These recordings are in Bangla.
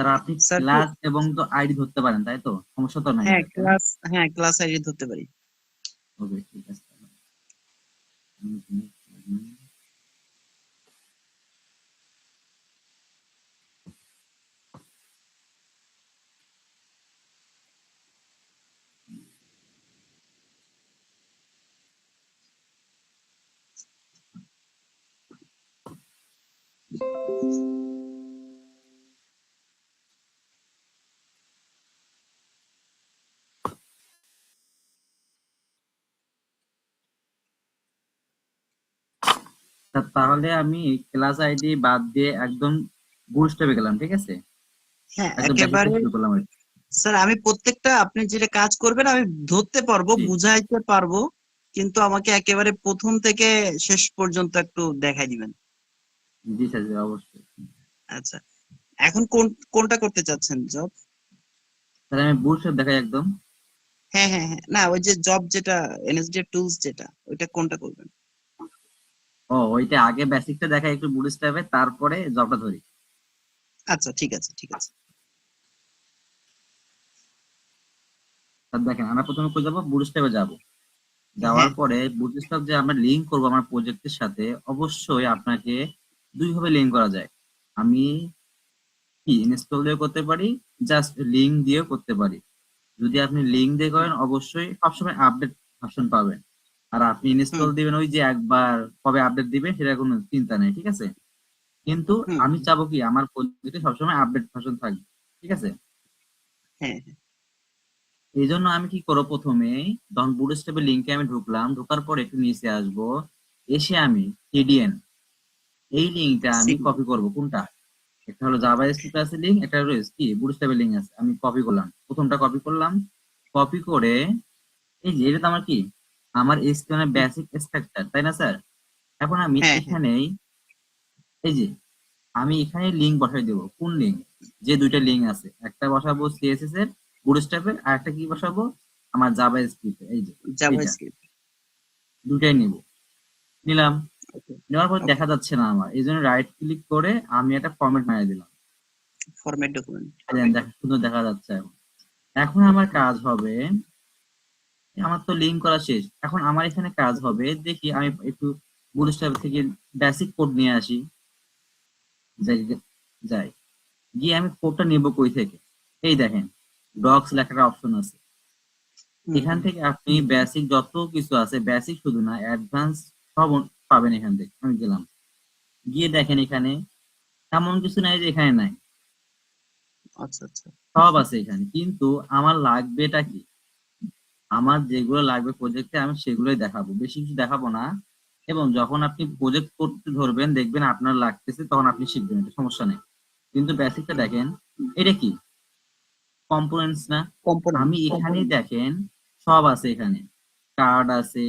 স্যার আপনি স্যার ক্লাস এবং তো আইডি ধরতে পারেন তাই তো, সমস্যা তো নাই হ্যাঁ তাই না? ক্লাস আইডি ধরতে পারি। ওকে ঠিক আছে। তাহলে আমি ক্লাস আইডি বাদ দিয়ে একদম বুটস্ট্র্যাপে গেলাম, ঠিক আছে? হ্যাঁ একদম বেসিক একেবারে। থেকে শুরু করলাম আর কি। স্যার আমি প্রত্যেকটা আপনি যেটা কাজ করবেন আমি ধরতে পারবো, জি বুঝাইতে পারবো, কিন্তু আমাকে একেবারে প্রথম থেকে শেষ পর্যন্ত একটু দেখাই দিবেন। জি স্যার, জি, অবশ্যই। আচ্ছা, এখন কোনটা করতে চাচ্ছেন জব? তাহলে আমি বুটস্ট্র্যাপ দেখাই একদম। হ্যাঁ, না ওই যে জব যেটা এনএসডি টুলস যেটা, ওইটা কোনটা করবেন? ও ওইটা আগে বেসিকটা দেখাই একটু বুটস্ট্র্যাপে, তারপরে জবটা ধরি। আচ্ছা ঠিক আছে ঠিক আছে। স্যার দেখেন, আমরা প্রথমে কই যাবো, বুটস্ট্র্যাপে যাবো। যাওয়ার হ্যাঁ পরে বুটস্ট্র্যাপ যে আমরা লিংক করবো আমার প্রজেক্টের সাথে, অবশ্যই আপনাকে দুই ভাবে লিংক করা যায়। আমি কি ইনস্টল দিয়ে করতে পারি, জাস্ট লিংক দিয়েও করতে পারি। যদি আপনি লিংক দিয়ে করেন অবশ্যই সবসময় আপডেট ভার্সন পাবেন। আর আপনি হুম ইনস্টল দিবেন ওই যে একবার, কবে আপডেট দিবে সেটা কোনো চিন্তা নেই, ঠিক আছে? কিন্তু হুম আমি হুম, চাবো কি আমার প্রজেক্টে সবসময় আপডেট ভার্সন থাকবে, ঠিক আছে? হ্যাঁ এই জন্য আমি কি করবো, প্রথমে যখন বুটস্ট্র্যাপের লিংকে আমি ঢুকলাম, ঢোকার পরে একটু নিচে আসবো, এসে আমি সিডিএন এই লিঙ্কটা আমি সিগমা। কপি করব। কোনটা? একটা হলো জাভা স্ক্রিপ্ট আছে লিঙ্ক, একটা হলো কি বুটস্ট্র্যাপের লিঙ্ক আছে, আমি কপি করলাম, প্রথমটা কপি করলাম। কপি করে এই যে এটা তো আমার কি, আমার এইচটিএমএল বেসিক স্ট্রাকচার, তাই না স্যার? এখন আমি হ্যাঁ এখানেই এই যে আমি এখানে লিঙ্ক বসাই দেবো। কোন লিঙ্ক? যে দুইটা লিঙ্ক আছে, একটা বসাবো সিএসএস এর বুটস্ট্র্যাপের, আর একটা কি বসাবো, আমার জাভা স্ক্রিপ্ট, এই যে এইটা, জাভাস্ক্রিপ্ট। দুটাই নিব। নিলাম। ওকে নেওয়ার পর ওকে। দেখা যাচ্ছে না আমার, এই জন্য রাইট ক্লিক করে আমি একটা ফরম্যাট বানিয়ে দিলাম। Format document. দেখা সুন্দর দেখা যাচ্ছে এখন। এখন আমার কাজ হবে, আমার তো লিঙ্ক করা শেষ, এখন আমার এখানে কাজ হবে, দেখি আমি একটু বুটস্ট্র্যাপ থেকে বেসিক কোড নিয়ে আসি। যাই যাই গিয়ে আমি কোডটা নিব কই থেকে, এই দেখেন ডক্স লেখার অপশন আছে। হুম এখান হুম থেকে আপনি বেসিক যত কিছু আছে, বেসিক শুধু না অ্যাডভান্স সব পাবেন এখান থেকে। আমি গেলাম, গিয়ে দেখেন এখানে এমন কিছু নাই যে এখানে নাই, আচ্ছা আচ্ছা। সব আছে এখানে। কিন্তু আমার লাগবেটা কি, আমার যেগুলো লাগবে প্রজেক্টে আমি সেগুলোই দেখাবো, বেশি কিছু দেখাবো না। এবং যখন আপনি প্রজেক্ট করতে ধরবেন দেখবেন আপনার লাগতেছে, তখন আপনি শিখবেন, এটা সমস্যা নেই। কিন্তু বেসিকটা দেখেন, এটা কি কম্পোনেন্টস না? কম্পোনেন্ট। আমি এখানেই দেখেন সব আছে এখানে, কার্ড আছে,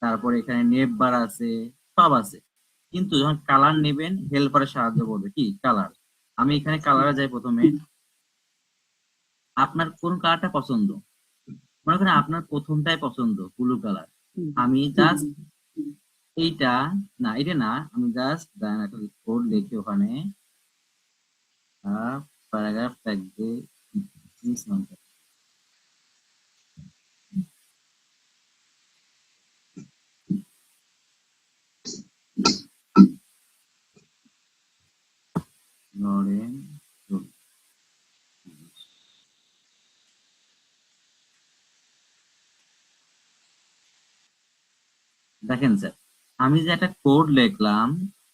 তারপর এখানে নেপ বার আছে, সব আছে। কিন্তু যখন কালার নেবেন, হেল্পারের সাহায্য করবে কি কালার। আমি এখানে কালারে যাই প্রথমে। আপনার কোন কালারটা পছন্দ? মনে করেন আপনার প্রথমটাই পছন্দ ব্লু কালার। আমি জাস্ট এইটা, না এটা না, আমি জাস্ট একটা কোড লিখে ওখানে প্যারাগ্রাফ ট্যাগ দিয়ে লরেন। দেখেন স্যার, আমি যে একটা কোড লিখলাম,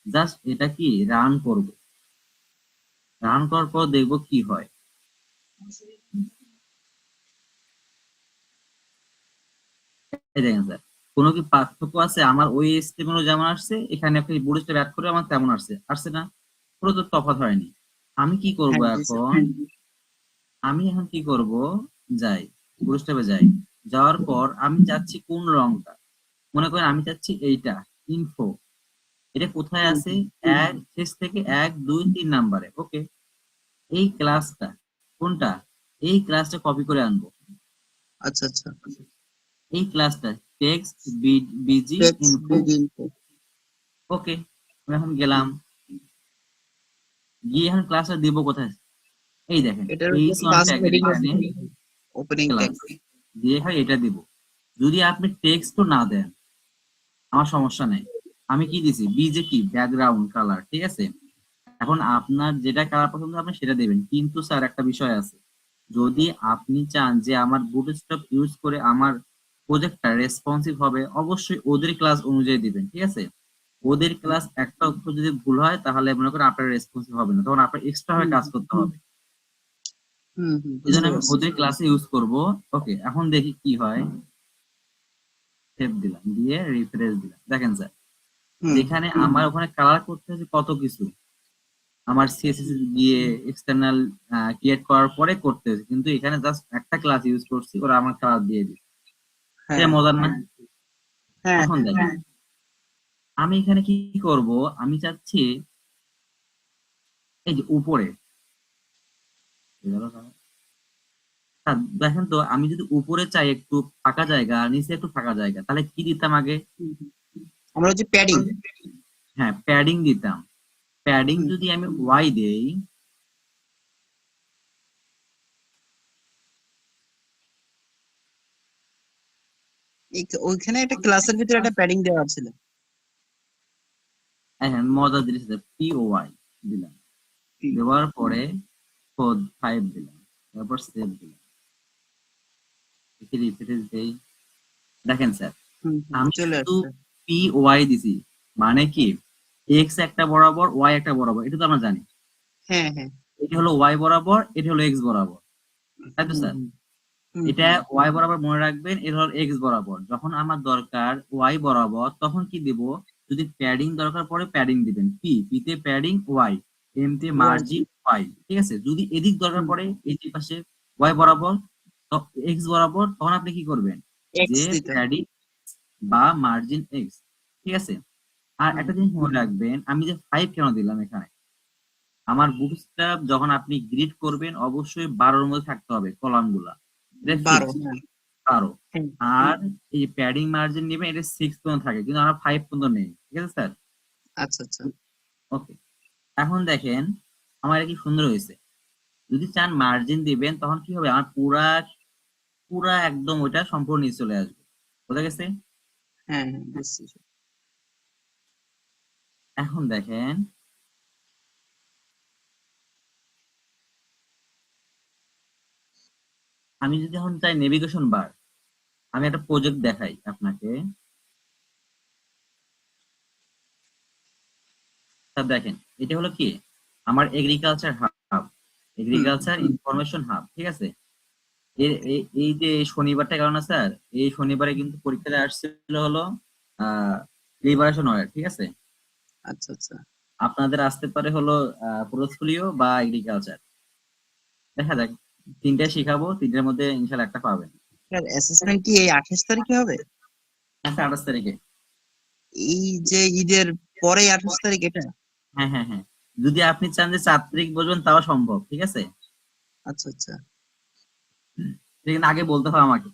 জাস্ট এটা কি রান করব, রান করার পর দেখবো কি হয়। এই দেখেন স্যার, কোনো কি পার্থক্য আছে? আমার ওই এস্টিমেটও যেমন আসছে, এখানে আপনি বুটস্ট্র্যাপ অ্যাড করে আমার তেমন আসছে, আসছে না? পুরো তো তফাৎ হয়নি। আমি কি করব হ্যাঁ জি স্যার। এখন, আমি এখন কি করব, যাই বুটস্ট্র্যাপে যাই, যাওয়ার পর আমি চাচ্ছি কোন রংটা, মনে করেন আমি চাচ্ছি এইটা, ইনফো। এটা কোথায় হুম আছে? হুম, এক শেষ থেকে 1 2 3 নাম্বারে, ওকে। এই ক্লাসটা কোনটা, এই ক্লাসটা কপি করে আনবো। আচ্ছা আচ্ছা। এই ক্লাসটা text BG text info, BD info. Okay. আমি এখন গেলাম, গিয়ে এখন ক্লাসটা দিব কোথায়? এই দেখেন এটার এইচ ওয়ান ক্লাস ট্যাগের হেডিং এখানে ওপেনিং ট্যাগ। ক্লাস দিয়ে হয় এটা দিব। যদি আপনি টেক্সটও না দেন আমার সমস্যা নেই, আমি কি দিছি বিজে কি ব্যাকগ্রাউন্ড কালার, ঠিক আছে। এখন আপনার যেটা কালার পছন্দ আপনি সেটা দেবেন, কিন্তু স্যার একটা বিষয় আছে, যদি আপনি চান যে আমার বুটস্ট্র্যাপ ইউজ করে আমার প্রজেক্টটা রেসপন্সিভ হবে, অবশ্যই ওদের ক্লাস অনুযায়ী দিবেন, ঠিক আছে। ওদের ক্লাস একটা অক্ষর যদি ভুল হয় তাহলে মনে করেন আপনার রেসপন্সিভ হবে না, তখন আপনার এক্সট্রা ভাবে কাজ করতে হবে। এই জন্য বুঝতে আমি পারছি। ওদের ক্লাসে ইউজ করব। ওকে, এখন দেখি কি হয়। সেভ দিলাম, দিয়ে রিফ্রেশ দিলাম, দেখেন স্যার হুম যেখানে আমার ওখানে কালার করতে হচ্ছে কত কিছু, আমার সিএসএস গিয়ে এক্সটার্নাল ক্রিয়েট করার পরে করতে হয়েছে, কিন্তু এখানে জাস্ট একটা ক্লাস ইউজ করছি, ওরা আমার কালার দিয়ে দিচ্ছে। এটা হ্যাঁ মজার না? হ্যাঁ এখন হ্যাঁ দেখেন আমি এখানে কি করব, আমি চাচ্ছি এই যে উপরে দেখেন তো, আমি যদি উপরে চাই একটু ফাঁকা জায়গা আর নিচে একটু ফাঁকা জায়গা, তাহলে কি দিতাম আগে? আমরা হচ্ছে প্যাডিং। হ্যাঁ, প্যাডিং দিতাম। প্যাডিং যদি আমি ওয়াই দেই, ওইখানে একটা ক্লাসের ভিতরে একটা প্যাডিং দেওয়া ছিল। হ্যাঁ মজার জিনিস, পি ও ওয়াই দিলাম, দেওয়ার পরে 5 দিলাম, তারপর সেভ দিলাম, রিফ্রেশ দেই। দেখেন স্যার আমি চলে শুধু আসছে। পি ওয়াই দিছি, মানে কি এক্স একটা বরাবর ওয়াই একটা বরাবর, এটা তো আমরা জানি। হ্যাঁ হ্যাঁ। এটা হলো ওয়াই বরাবর, এটা হলো এক্স বরাবর, তাই তো হুম স্যার। হুম হুম এটা ওয়াই বরাবর মনে রাখবেন, এটা হলো এক্স বরাবর। যখন আমার দরকার ওয়াই বরাবর তখন কি দিব, যদি প্যাডিং দরকার পড়ে প্যাডিং দিবেন, পি তে প্যাডিং ওয়াই, এম তে ওয়াই। মার্জিন ওয়াই, ঠিক আছে। যদি এদিক দরকার পড়ে এই যে পাশে ওয়াই বরাবর, এক্স বরাবর, তখন আপনি কি করবেন, এক্স যে দিতে। প্যাডিং বা মার্জিন এক্স, ঠিক আছে। আর হুম, একটা জিনিস মনে রাখবেন, আমি যে 5 কেন দিলাম এখানে, আমার বুটস্ট্র্যাপ যখন আপনি গ্রিড করবেন অবশ্যই 12-র মধ্যে থাকতে হবে কলাম গুলা, এটা 12। ফিক্সড হ্যাঁ 12। হ্যাঁ। আর এই প্যাডিং মার্জিন নেবেন, এটা 6 পর্যন্ত থাকে, কিন্তু আমরা 5 পর্যন্ত নেই, ঠিক আছে স্যার। আচ্ছা আচ্ছা। ওকে, এখন দেখেন আমার এটা কি সুন্দর হয়েছে। যদি চান মার্জিন দিবেন তখন কি হবে, আমার পুরা পুরা একদম ওইটা সম্পূর্ণ নিচে চলে আসবে, বোঝা গেছে। হ্যাঁ হ্যাঁ বুঝছি। এখন দেখেন আমি যদি এখন চাই নেভিগেশন বার, আমি একটা প্রজেক্ট দেখাই আপনাকে। স্যার দেখেন এটা হলো কি আমার এগ্রিকালচার হাব, হুম এগ্রিকালচার ইনফরমেশন হাব, ঠিক আছে। এই যে শনিবারটা কারণ না স্যার, এই শনিবারে কিন্তু পরীক্ষাতে আসছিল হলো লিবারেশন ওয়ার, ঠিক আছে। আচ্ছা আচ্ছা। আপনাদের আসতে পারে হলো পোর্টফোলিও বা এগ্রিকালচার, দেখা যাক। তিনটায় শিখাবো, তিনটার মধ্যে ইনশাল্লাহ একটা পাবেন। স্যার অ্যাসেসমেন্ট কি এই 28 তারিখে হবে? আচ্ছা, 28 তারিখে। এই যে ঈদের পরে 28 তারিখ এটা? হ্যাঁ হ্যাঁ হ্যাঁ, যদি আপনি চান যে 4 তারিখ বসবেন তাও সম্ভব, ঠিক আছে। আচ্ছা আচ্ছা। এটা কিন্তু আগে বলতে হবে আমাকে।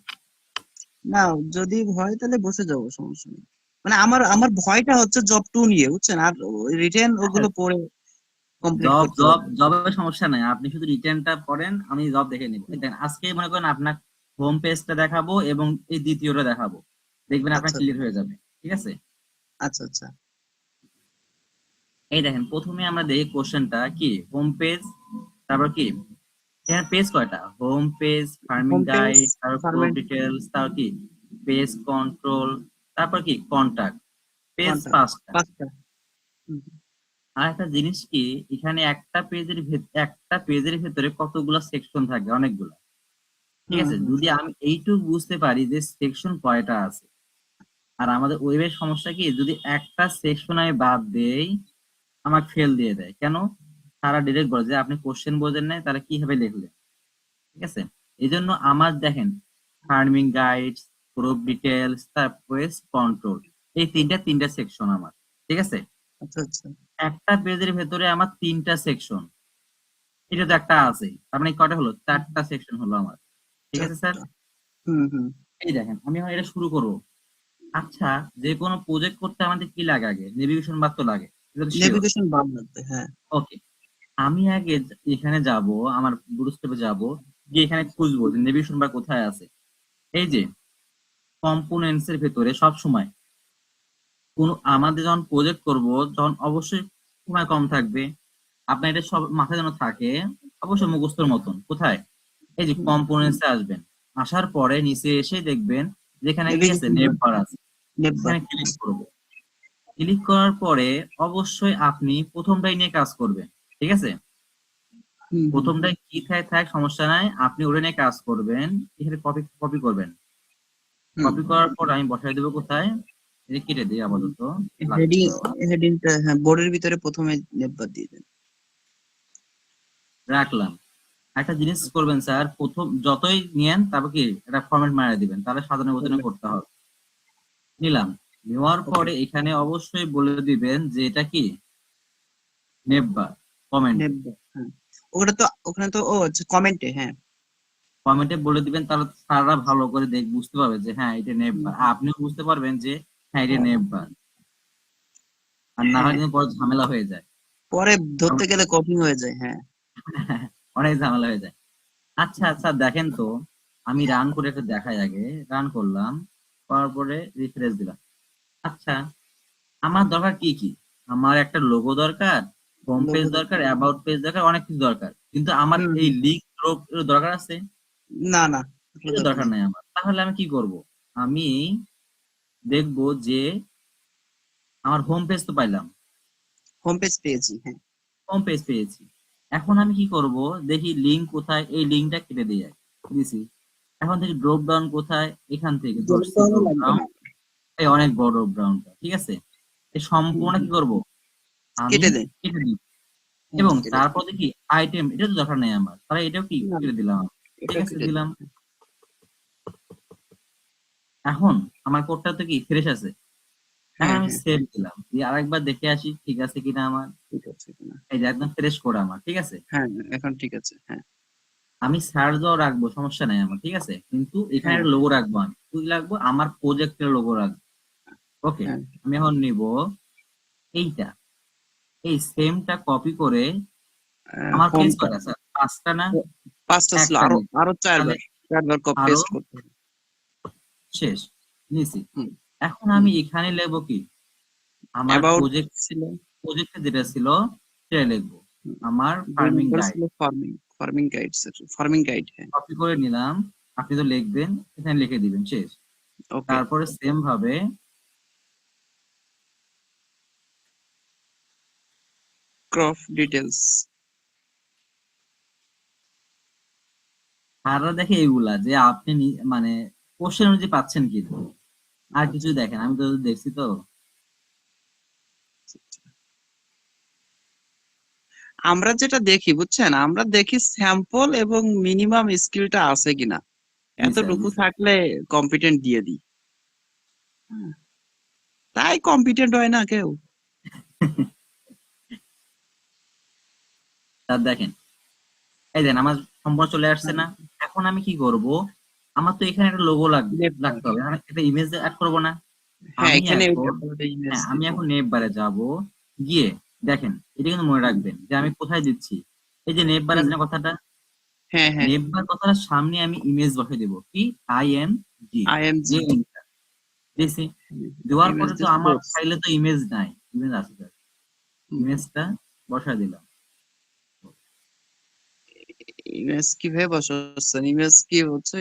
না, যদি ভয় তাহলে বসে যাবো, সমস্যা নেই। মানে আমার আমার ভয়টা হচ্ছে জব 2 নিয়ে, বুঝছেন? আর রিটেন ওগুলো পড়ে কমপ্লিট জব করতে জব হবে। জবের সমস্যা নাই, আপনি শুধু রিটার্নটা করেন, আমি জব দেখে নিবো। এই দেখেন আজকে মনে করেন আপনার হোম পেজটা দেখাবো এবং এই দ্বিতীয়টা দেখাবো, দেখবেন আপনার আচ্ছা ক্লিয়ার হয়ে যাবে, ঠিক আছে। আচ্ছা আচ্ছা। এই দেখেন প্রথমে আমরা দেখি কোশ্চেনটা কি, হোম পেজ, তারপর কি এখানে পেজ কয়টা, home page, farming home page, guide, তারপর প্রুফ ফার্মেন্ট, ডিটেলস, তারপর কি পেজ কন্ট্রোল, তারপর কি কন্টাক্ট, পেজ কন্টাক্ট, 5টা। 5টা। হুম, আর একটা জিনিস কি, এখানে একটা পেজের ভেতরে কতগুলা সেকশন থাকে, অনেকগুলা, ঠিক হুম, আছে। হুম। যদি আমি এইটুকু বুঝতে পারি যে সেকশন কয়টা আছে, আর আমাদের ওয়েবের সমস্যা কি, যদি একটা সেকশন আমি বাদ দেই আমাকে ফেল দিয়ে দেয়, কেন, তারা ডিরেক্ট বলে যে আপনি কোশ্চেন বোঝেন নাই, তারা কিভাবে লিখলেন, ঠিক আছে। এই জন্য আমার দেখেন ফার্মিং গাইডস, প্রুফ ডিটেলস, তারপরে কন্ট্রোল, এই তিনটা সেকশন আমার, ঠিক আছে। আচ্ছা আচ্ছা। একটা পেজের ভেতরে আমার 3টা সেকশন, এটা তো একটা আছে, তার মানে কয়টা হলো, 4টা সেকশন হলো আমার, ঠিক আছে স্যার। 4টা। হুম হুম। এই দেখেন আমি এখন এটা শুরু করবো। আচ্ছা, যে কোনো প্রজেক্ট করতে আমাদের কি লাগে, আগে নেভিগেশন বার তো লাগে, এটা তো শিওর। নেভিগেশন বার লাগবে, হ্যাঁ। ওকে, আমি আগে এখানে যাব, আমার বুটস্ট্র্যাপে যাব, গিয়ে এখানে খুঁজবো যে নেভিগেশন বার কোথায় আছে। এই যে কম্পোনেন্টস এর ভেতরে সব সময় কোন আমাদের যখন প্রজেক্ট করব, তখন অবশ্যই সময় কম থাকবে। আপনার এটা সব মাথায় যেন থাকে, অবশ্যই মুখস্থর মতন। কোথায়? এই যে কম্পোনেন্টস এ আসবেন, আসার পরে নিচে এসে দেখবেন যেখানে কি আছে, নেভিগেশন নেভ বার আছে। নেটবার। এখানে ক্লিক করব। ক্লিক করার পরে অবশ্যই আপনি প্রথমটাই নিয়ে কাজ করবেন, ঠিক আছে? প্রথমটাই কি থাক থাক সমস্যা নাই, আপনি ওটা নিয়ে কাজ করবেন। এখানে কপি কপি করবেন। কপি করার পর আমি বসাই দেবো কোথায়, এটা কেটে দিই আপাতত, লাগবে হেডিং না আমার। হেডিংটা হ্যাঁ বোর্ডের ভিতরে প্রথমে নেটবার দিয়ে দেন। রাখলাম। একটা জিনিস করবেন স্যার, প্রথম যতই নিয়েন তারপর কি একটা ফরম্যাট মারিয়ে দিবেন, তাহলে সাজানো গোছানো করতে হবে। নিলাম। নেওয়ার ওকে। পরে এখানে অবশ্যই বলে দিবেন যে এটা কি, নেববার। কমেন্টে নেটবার হ্যাঁ, ওটা তো ওখানে তো ও আচ্ছা কমেন্টে হ্যাঁ। কমেন্টে বলে দিবেন, তাহলে স্যাররা ভালো করে বুঝতে পারবে যে হ্যাঁ এটা হুম, নেববার, আপনিও বুঝতে পারবেন যে হ্যাঁ এটা নেববার। আর না হয় হ্যাঁ কিন্তু পরে ঝামেলা হয়ে যায়। পরে ধরতে গেলে কপি হয়ে যায় হ্যাঁ। অনেক ঝামেলা হয়ে যায়। আচ্ছা আচ্ছা, দেখেন তো, আমি রান করে একটু দেখাই আগে। রান করলাম, করার পরে রিফ্রেশ দিলাম। আচ্ছা, আমার দরকার কি কি? আমার একটা লোগো দরকার, হোম পেজ লোগো দরকার, অ্যাবাউট পেজ দরকার, অনেক কিছু দরকার। কিন্তু আমার হুম এই হুম, লিঙ্ক দরকার আছে? না না ওগুলো এটা দরকার দরকার নেই। নাই আমার। তাহলে আমি কি করব? আমি দেখবো যে আমার হোম পেজ তো পাইলাম, হোম পেজ পেয়েছি হ্যাঁ। হোম পেজ পেয়েছি। এখন আমি কি করব? দেখি লিঙ্ক কোথায়, এই লিঙ্কটা কেটে দিয়ে দিছি। এখন থেকে ড্রপ ডাউন কোথায়, এখান থেকে ড্রপ ধরছি ডাউনও ড্রপ লাগবে ডাউন। না, এই অনেক বড় ড্রপ ডাউনটা, ঠিক আছে? এই হুম সম্পূর্ণ হুম, কি করব? আমি কেটে দেন। কেটে দিই। হ্যাঁ এবং কেটে তারপর দেখি আইটেম, এটা তো দরকার নেই আমার, তাহলে এটাও কি দেন। না কেটে দিলাম আমি। ঠিক এটাও আছে, কেটে দেন। দিলাম। এখন আমার কোডটা তো কি ফ্রেশ আছে। এখন হ্যাঁ আমি হ্যাঁ সেভ দিলাম, দিয়ে আরেকবার দেখে আসি ঠিক আছে কিনা আমার। ঠিক আছে কিনা। এই যে একদম ফ্রেশ কোড আমার, ঠিক আছে। হ্যাঁ এখন ঠিক আছে হ্যাঁ। আমি সার্চ দাও রাখবো, সমস্যা নাই আমার, ঠিক আছে। কিন্তু এখানে হ্যাঁ একটা লোগো রাখবো, আমি কি রাখবো, আমার প্রজেক্টের লোগো রাখবো। ওকে। হ্যাঁ আমি এখন নিব এইটা, এই সেমটা কপি করে, আমার পেজ হোমটা কয়টা স্যার, 5টা না? পাঁচটা ছিল, একটা আরো নেই, আরো তাহলে চারবার চারবার আরো পেস্ট করতে হবে। শেষ, নিছি। হুম এখন হুম। আমি এখানে লিখবো কি, আমার অ্যাবাউট প্রজেক্ট, ছিল, প্রজেক্টে যেটা ছিল সেটা লিখবো, আমার দুই ফার্মিং নম্বর গাইড। ছিল farming, farming guide, farming guide হ্যাঁ। কপি করে নিলাম, আপনি তো লিখবেন, এখানে লিখে দিবেন, শেষ। ওকে। তারপরে সেম ভাবে ক্রপ ডিটেলস। তারা দেখে এগুলা যে আপনি মানে কোশ্চেন অনুযায়ী পাচ্ছেন কি, আর কিছু আচ্ছা দেখেন, আমি তো দেখছি তো। আচ্ছা, আচ্ছা। আমরা যেটা দেখি বুঝছেন, আমরা দেখি স্যাম্পল এবং মিনিমাম স্কিলটা আছে কিনা, জি স্যার, জি এতটুকু স্যার। থাকলে কম্পিটেন্ট দিয়ে দিই। হ্যাঁ, তাই কম্পিটেন্ট হয় না কেউ। স্যার দেখেন, এই দেন আমার সম্পূর্ণ চলে আসছে হ্যাঁ না? এখন আমি কি করব? আমার তো এখানে একটা লোগো লেফট। লাগতে হবে, আমি একটা ইমেজ অ্যাড করবো না? হ্যাঁ আমি এখানে এখন, ইমেজ হ্যাঁ আমি দিব। এখন নেপ বারে যাব, গিয়ে দেখেন, এটা কিন্তু মনে হুম, রাখবেন যে আমি কোথায় দিচ্ছি। এই যে নেপ বার হুম, আছে না কথাটা, হ্যাঁ হ্যাঁ নেপ বার কথাটার সামনে আমি ইমেজ বসে দেবো কি, IMG, আইএমজি। দিয়ে enter দিয়েছি। দেওয়ার ইমেজ পরে তো দিস আমার কোর্স। ফাইলে তো ইমেজ নাই, ইমেজ আছে স্যার। ইমেজটা বসায় দিলাম। ইমেজ কিভাবে বসাচ্ছেন, ইমেজ কি হচ্ছে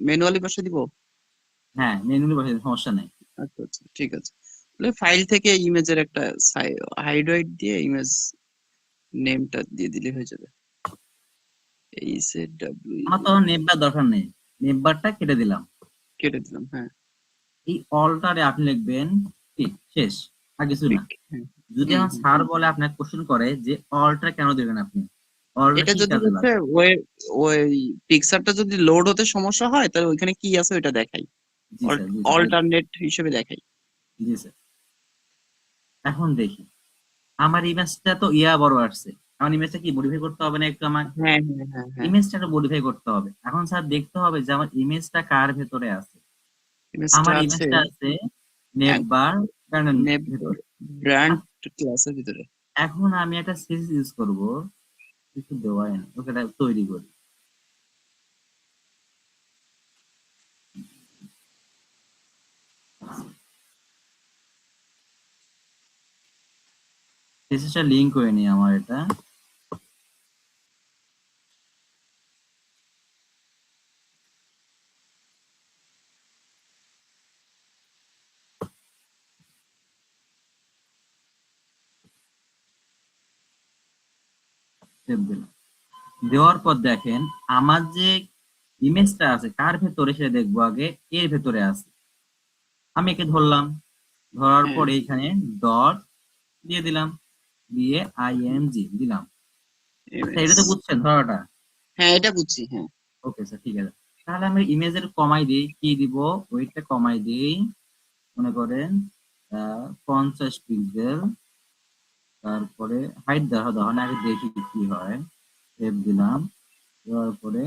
ম্যানুয়ালি বসে দিব? হ্যাঁ, মেনুলি বসাই দিলাম, সমস্যা নাই। আচ্ছা আচ্ছা ঠিক আছে। তাহলে ফাইল থেকে ইমেজের একটা হাইড দিয়ে ইমেজ নেমটা দিয়ে দিলে হয়ে যাবে। এইচ এ আমার তো ডাব্লিউ। নেপ বার দরকার নেই, নেপ বারটা কেটে দিলাম। কেটে দিলাম হ্যাঁ। এই অলটারে আপনি লিখবেন কি, শেষ, আর কিছু না। পিক হ্যাঁ। যদি হুম আমার হুম। স্যার বলে আপনাকে কোশ্চেন করে যে অলটা কেন দিবেন আপনি, অলটা এটা কি যদি কাজে হচ্ছে লাগে? ওই ওই পিকচারটা যদি লোড হতে সমস্যা হয় তাহলে ওইখানে কি আছে ওইটা দেখাই, জি স্যার, জি স্যার, অল্টারনেট হিসেবে দেখাই। জি স্যার। এখন দেখি আমার ইমেজটা তো বড় আসছে। আমার ইমেজটা কি মডিফাই করতে হবে না একটু আমার? হ্যাঁ হ্যাঁ হ্যাঁ হ্যাঁ। ইমেজটা একটু মডিফাই করতে হবে। এখন স্যার দেখতে হবে যে আমার ইমেজটা কার ভেতরে আছে। ইমেজটা আমার আছে ইমেজটা আছে নেটবার প্যানেল নেব ভেতরে। ব্র্যান্ড আচ্ছা, ক্লাসের ভিতরে। এখন আমি একটা সিরিজ ইউজ করব, কিছু দেওয়াই না, ওকে এটা তৈরি করি। থিসিসটা লিংক করে নি আমার এটা। save দিলাম। দেওয়ার পর দেখেন আমার যে ইমেজটা আছে কার ভেতরে সেটা দেখবো আগে, এর ভেতরে আছে। আমি একে ধরলাম, ধরার হ্যাঁ পর এইখানে ডট দিয়ে দিলাম, দিয়ে আইএনজি দিলাম। আচ্ছা, এটা ইমেজ। তো বুঝছেন ধরাটা? হ্যাঁ এটা বুঝছি, হ্যাঁ। ওকে স্যার, ঠিক আছে। তাহলে আমি ইমেজের কমাই দিই, কি দিব, ওইটা কমাই দিই, মনে করেন 50 পিক্সেল। তারপরে হাইট দেওয়া না, আগে দেখি কি হয়। সেভ দিলাম, দেওয়ার পরে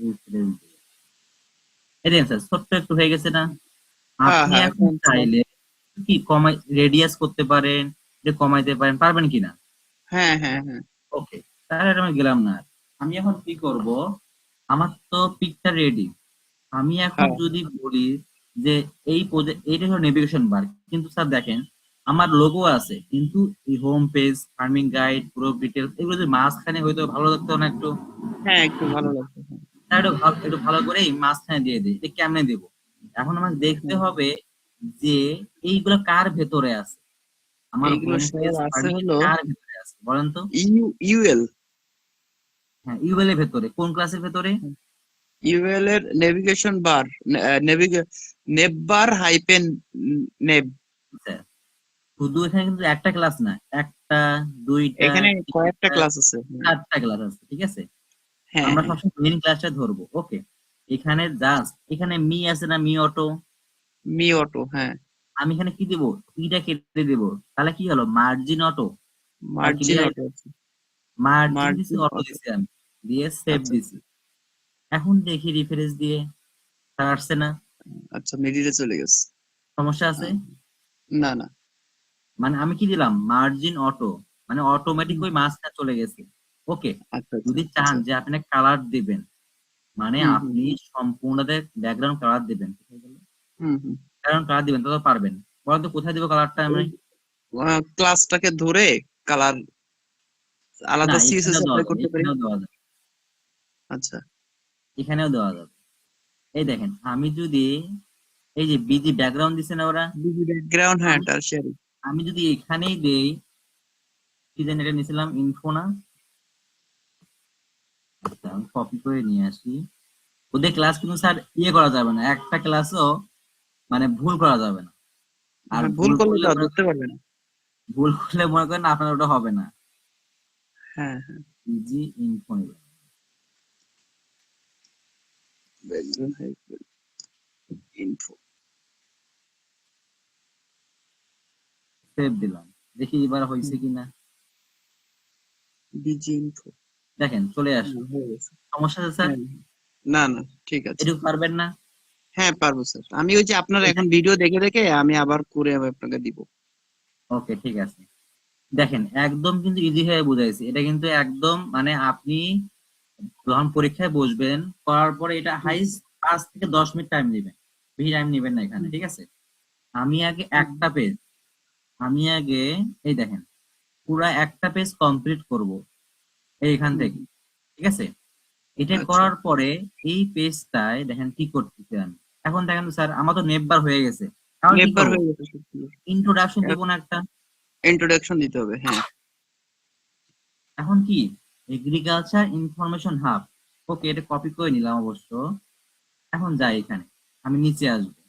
রিফ্রেশ দিই। এই দেখেন স্যার, ছোট্ট একটু হয়ে গেছে না? হ্যাঁ আপনি হ্যাঁ এখন এখন তো। চাইলে কি কমাই রেডিয়াস করতে পারেন, যে কমাইতে পারেন, পারবেন কিনা? হ্যাঁ হ্যাঁ হ্যাঁ ওকে, তাহলে আমি গেলাম না আর। আমি এখন কি করব, আমার তো পিকটা রেডি। আমি এখন হ্যাঁ যদি বলি যে এই প্রজেক্ট, এইটা হলো নেভিগেশন বার, কিন্তু স্যার দেখেন আমার লোগো আছে, কিন্তু এই হোম পেজ, ফার্মিং গাইড, পুরো ডিটেলস এগুলো যদি মাঝখানে হয়তো ভালো লাগতো না একটু? হ্যাঁ একটু ভালো লাগছে, হ্যাঁ। তাহলে একটু ভালো করে এই মাঝখানে দিয়ে দিই, এটা কেমনে দেবো? এখন আমাকে দেখতে হ্যাঁ, হবে যে এইগুলো কার ভেতরে আছে, আমার এইগুলো হোম সব পেজ আছে ফার্মিং হলো কার ভেতরে আছে বলেন তো? ইউএল। হ্যাঁ, ইউএল এর ভেতরে, কোন ক্লাসের ভেতরে? ইউএল এর নেভিগেশন বার, নেভ বার হাইপেন নেভ। আচ্ছা, শুধু এখানে কিন্তু একটা ক্লাস না, একটা, দুইটা, এখানে কয়েকটা তিনটা, ক্লাস আছে, হ্যাঁ। চারটা ক্লাস আছে, ঠিক আছে? হ্যাঁ আমরা হ্যাঁ সবসময় মেইন ক্লাসটা ধরবো, ওকে। এখানে জাস্ট এখানে মি আছে না, মি অটো। মি অটো, হ্যাঁ। আমি এখানে কি দিব, ইটা কেটে দিব, তাহলে কি হলো, মার্জিন অটো। আর মার্জিন ক্লিয়ার, অটো আছে। মার্জিন দিছি, মার্জিন অটো অটো। দিছি আমি, দিয়ে সেভ আচ্ছা দিছি। এখন দেখি রিফ্রেশ দিয়ে, তার আসছে না। আচ্ছা, মিডিলে চলে গেছে। সমস্যা আছে? আহ, না না। মানে আমি কি দিলাম, মার্জিন অটো, মানে অটোমেটিক হুম, ওই মাছটা চলে গেছে। ওকে, আচ্ছা আচ্ছা যদি চান আচ্ছা। যে আপনি কালার দিবেন, মানে হুম হুম আপনি সম্পূর্ণতে ব্যাকগ্রাউন্ড কালার দিবেন, হুম হুম। ব্যাকগ্রাউন্ড কালার দিবেন, তত পারবেন। বলেন তো কোথায় দিব কালারটা আমি? ক্লাসটাকে ধরে কালার না, আলাদা সিএসএস এখানেও দেওয়া অ্যাপ্লাই যাবে, করতে পারি। এখানেও দেওয়া যাবে, আচ্ছা। এখানেও দেওয়া যাবে। এই দেখেন আমি যদি এই যে বিজি ব্যাকগ্রাউন্ড দিছে না ওরা, বিজি ব্যাকগ্রাউন্ড, হ্যাঁ আমি টারশিয়ারি। আমি যদি এখানেই দেই, কি যেন এটা নিয়েছিলাম, ইনফো না? আচ্ছা, আমি কপি করে নিয়ে আসি। ওদের ক্লাস কিন্তু স্যার ইয়ে করা যাবে না, একটা ক্লাসও মানে ভুল করা যাবে না। আর হ্যাঁ ভুল ভুল করলে করলে তো আর মনে ধরতে করেন, পারবে না। আপনার ওটা হবে না। হ্যাঁ হ্যাঁ। ইজি ইনফো নেবেন, ব্যাকগ্রাউন্ড ইনফো। সেভ দিলাম, দেখি এবার হয়েছে কিনা। Busy info. দেখেন চলে আসলো। হয়ে গেছে। সমস্যা আছে স্যার? হ্যাঁ না না, ঠিক আছে। এটুকু পারবেন না? হ্যাঁ পারবো স্যার, আমি ওই যে আপনার এটা এখন ভিডিও দেখে দেখে আমি আবার করে আমি আপনাকে দিব। ওকে, ঠিক আছে। দেখেন একদম কিন্তু ইজি হয়ে বুঝাইছি, এটা কিন্তু একদম মানে আপনি যখন পরীক্ষায় বসবেন, করার পরে এটা হুম, হাইস্ট 5 থেকে 10 মিনিট টাইম নেবেন, বেশি টাইম নেবেন না এখানে, হুম, ঠিক আছে? আমি আগে হুম, একটা পেজ, আমি আগে এই দেখেন পুরা একটা পেজ কমপ্লিট করব এইখান হুম, থেকে, হুম। ঠিক আছে? এটা আচ্ছা, করার পরে এই পেজটায় দেখেন কি করতেছি আমি। এখন দেখেন তো স্যার, আমার তো নেটবার হয়ে গেছে, এখন কি নেটবার করব, হয়ে গেছে সত্যি। ইন্ট্রোডাকশন দিব না একটা? ইন্ট্রোডাকশন দিতে হবে, হ্যাঁ। এখন কি, এগ্রিকালচার ইনফরমেশন হাব, ওকে, এটা কপি করে নিলাম অবশ্য। এখন যাই এখানে, আমি নিচে আসবো।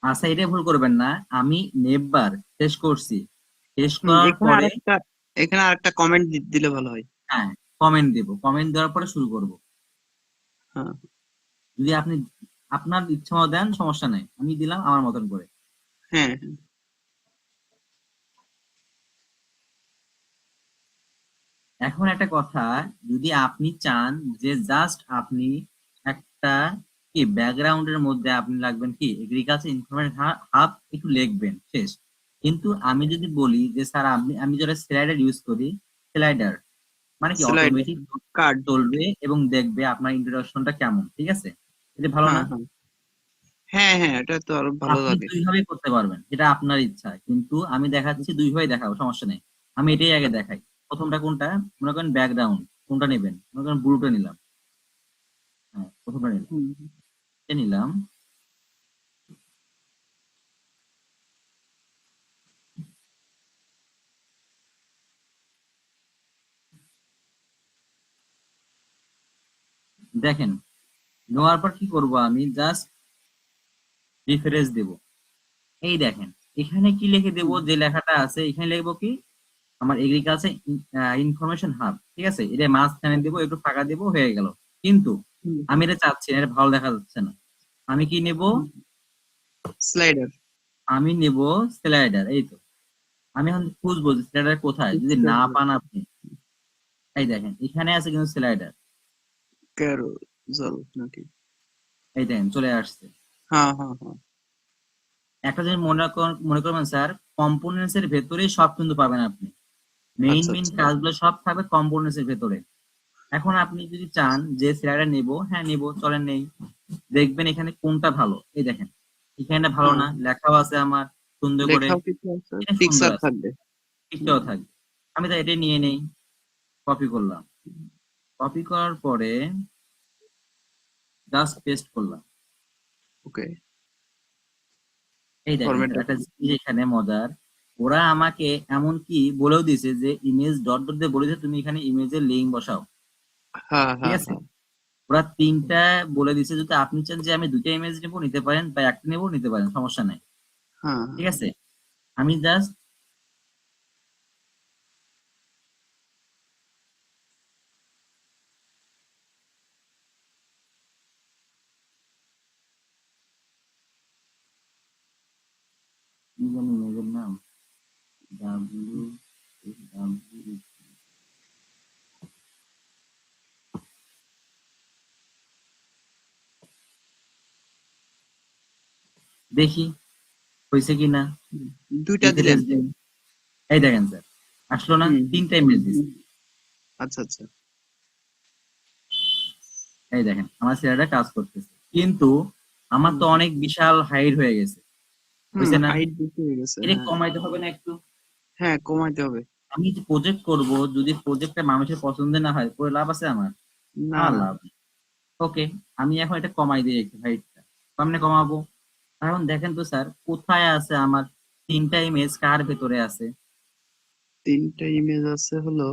আচ্ছা, এটা ভুল করবেন না, আমি নেটবার শেষ করছি, শেষ করার এখানে পরে আরেকটা, এখানে আরেকটা কমেন্ট দিলে ভালো হয়। হ্যাঁ কমেন্ট দেব, কমেন্ট দেওয়ার পরে শুরু করব। হ্যাঁ যদি আপনি আপনার ইচ্ছা মতো দেন, সমস্যা নেই, আমি দিলাম আমার মতন করে। হ্যাঁ হ্যাঁ। এখন একটা কথা, যদি আপনি চান যে জাস্ট আপনি একটা কি ব্যাকগ্রাউন্ডের মধ্যে আপনি লাগবেন কি এগ্রিকালচার ইনফরমেশন হাব একটু লিখবেন শেষ, কিন্তু আমি যদি বলি যে স্যার আমি যেটা স্লাইডার ইউজ করি, স্লাইডার মানে কি স্লাইডার অটোমেটিক কার্ড। চলবে এবং দেখবে আপনার ইন্ট্রোডাকশনটা কেমন, ঠিক আছে? এটা ভালো হ্যাঁ না? হ্যাঁ হ্যাঁ হ্যাঁ, এটা তো আরো ভালো আপনি লাগে। দুইভাবে করতে পারবেন, এটা আপনার ইচ্ছা, কিন্তু আমি দেখাচ্ছি দুইভাবে দেখাবো, সমস্যা নেই। আমি এটাই আগে দেখাই। প্রথমটা কোনটা? মনে করেন ব্যাকগ্রাউন্ড কোনটা নেবেন, মনে করেন ব্লুটা নিলাম। হ্যাঁ, প্রথমটা নিলাম, হুম, এটা নিলাম। দেখেন, নেওয়ার পর কি করব, আমি জাস্ট রিফ্রেশ দেব। এই দেখেন, এখানে কি লিখে দেব, হুম, যে লেখাটা আছে এখানে লিখবো কি, আমার এগ্রিকালচার ইনফরমেশন হাব, ঠিক আছে? এটা মাঝখানে দেবো, একটু ফাঁকা দেবো, হয়ে গেল। কিন্তু হুম, আমি এটা চাচ্ছি না, এটা ভালো দেখা যাচ্ছে না। আমি কি নেব? হুম। স্লাইডার। আমি নেব স্লাইডার। এই তো, আমি এখন খুঁজবো যে স্লাইডার কোথায়, যদি না পান আপনি, এই দেখেন এখানে আছে কিন্তু স্লাইডার। ক্যারোজাল নাকি? এই দেখেন চলে আসছে। হ্যাঁ হ্যাঁ হ্যাঁ। একটা জিনিস মনে করবেন স্যার, কম্পোনেন্টস এর ভেতরেই সব কিন্তু পাবেন আপনি। মেইন আচ্ছা মেইন আচ্ছা। কাজগুলো সব থাকবে কম্পোনেন্টস এর ভেতরে। এখন আপনি যদি চান যে স্লাইডার নেব, হ্যাঁ নেব, চলেন নেই। দেখবেন এখানে কোনটা ভালো, এই দেখেন এখানে ভালো হ্যাঁ না, হ্যাঁ। লেখাও আছে আমার সুন্দর করে, লেখাও কিছু আছে, এটা সুন্দর পিকচার আছে, থাকবে। ঠিকঠাক হুম, থাকবে। আমি তো এটাই নিয়ে নেই, কপি করলাম। কপি করার পরে জাস্ট পেস্ট করলাম। ওকে। এই দেখেন ফরম্যাট স্যার, একটা আছে। জিনিস এখানে মজার, ওরা আমাকে এমন কি বলেও দিছে যে ইমেজ ডট ডট দিয়ে বলেছে তুমি এখানে ইমেজের লিঙ্ক বসাও, হ্যাঁ ঠিক হ্যাঁ আছে? হ্যাঁ ওরা তিনটা বলে দিছে, যদি আপনি চান যে আমি দুইটা ইমেজ নেবো নিতে পারেন, বা একটা নেবো নিতে পারেন, সমস্যা নাই, হ্যাঁ ঠিক আছে? আমি জাস্ট ইমেজের নাম ডাব্লিউ ডাব্লিউ, দেখি হয়েছে কিনা, হুম। দুইটা দিলেন? রিফ্রেশ দিন। এই দেখেন স্যার, আসলো না, হুম হুম, তিনটা ইমেজ দিছে। হুম। আচ্ছা আচ্ছা। এই দেখেন আমার ছেলেটা কাজ করতেছে, কিন্তু আমার হুম তো অনেক বিশাল হাইট হয়ে গেছে, হুম, হয়েছে না? হাইট বেশি হয়ে গেছে, এটা হ্যাঁ। কমাইতে হবে না একটু? হ্যাঁ, কমাইতে হবে। আমি যে প্রজেক্ট করব, যদি প্রজেক্টটা মানুষের পছন্দের না হয়, করে লাভ আছে আমার? না আমার না। লাভ নেই। ওকে, আমি এখন এটা কমাই দিই একটু হাইটটা। কেমনে কমাবো? এখন দেখেন তো স্যার, কোথায় আছে আমার তিনটা ইমেজ, কার ভেতরে আছে? তিনটা ইমেজ আছে হলো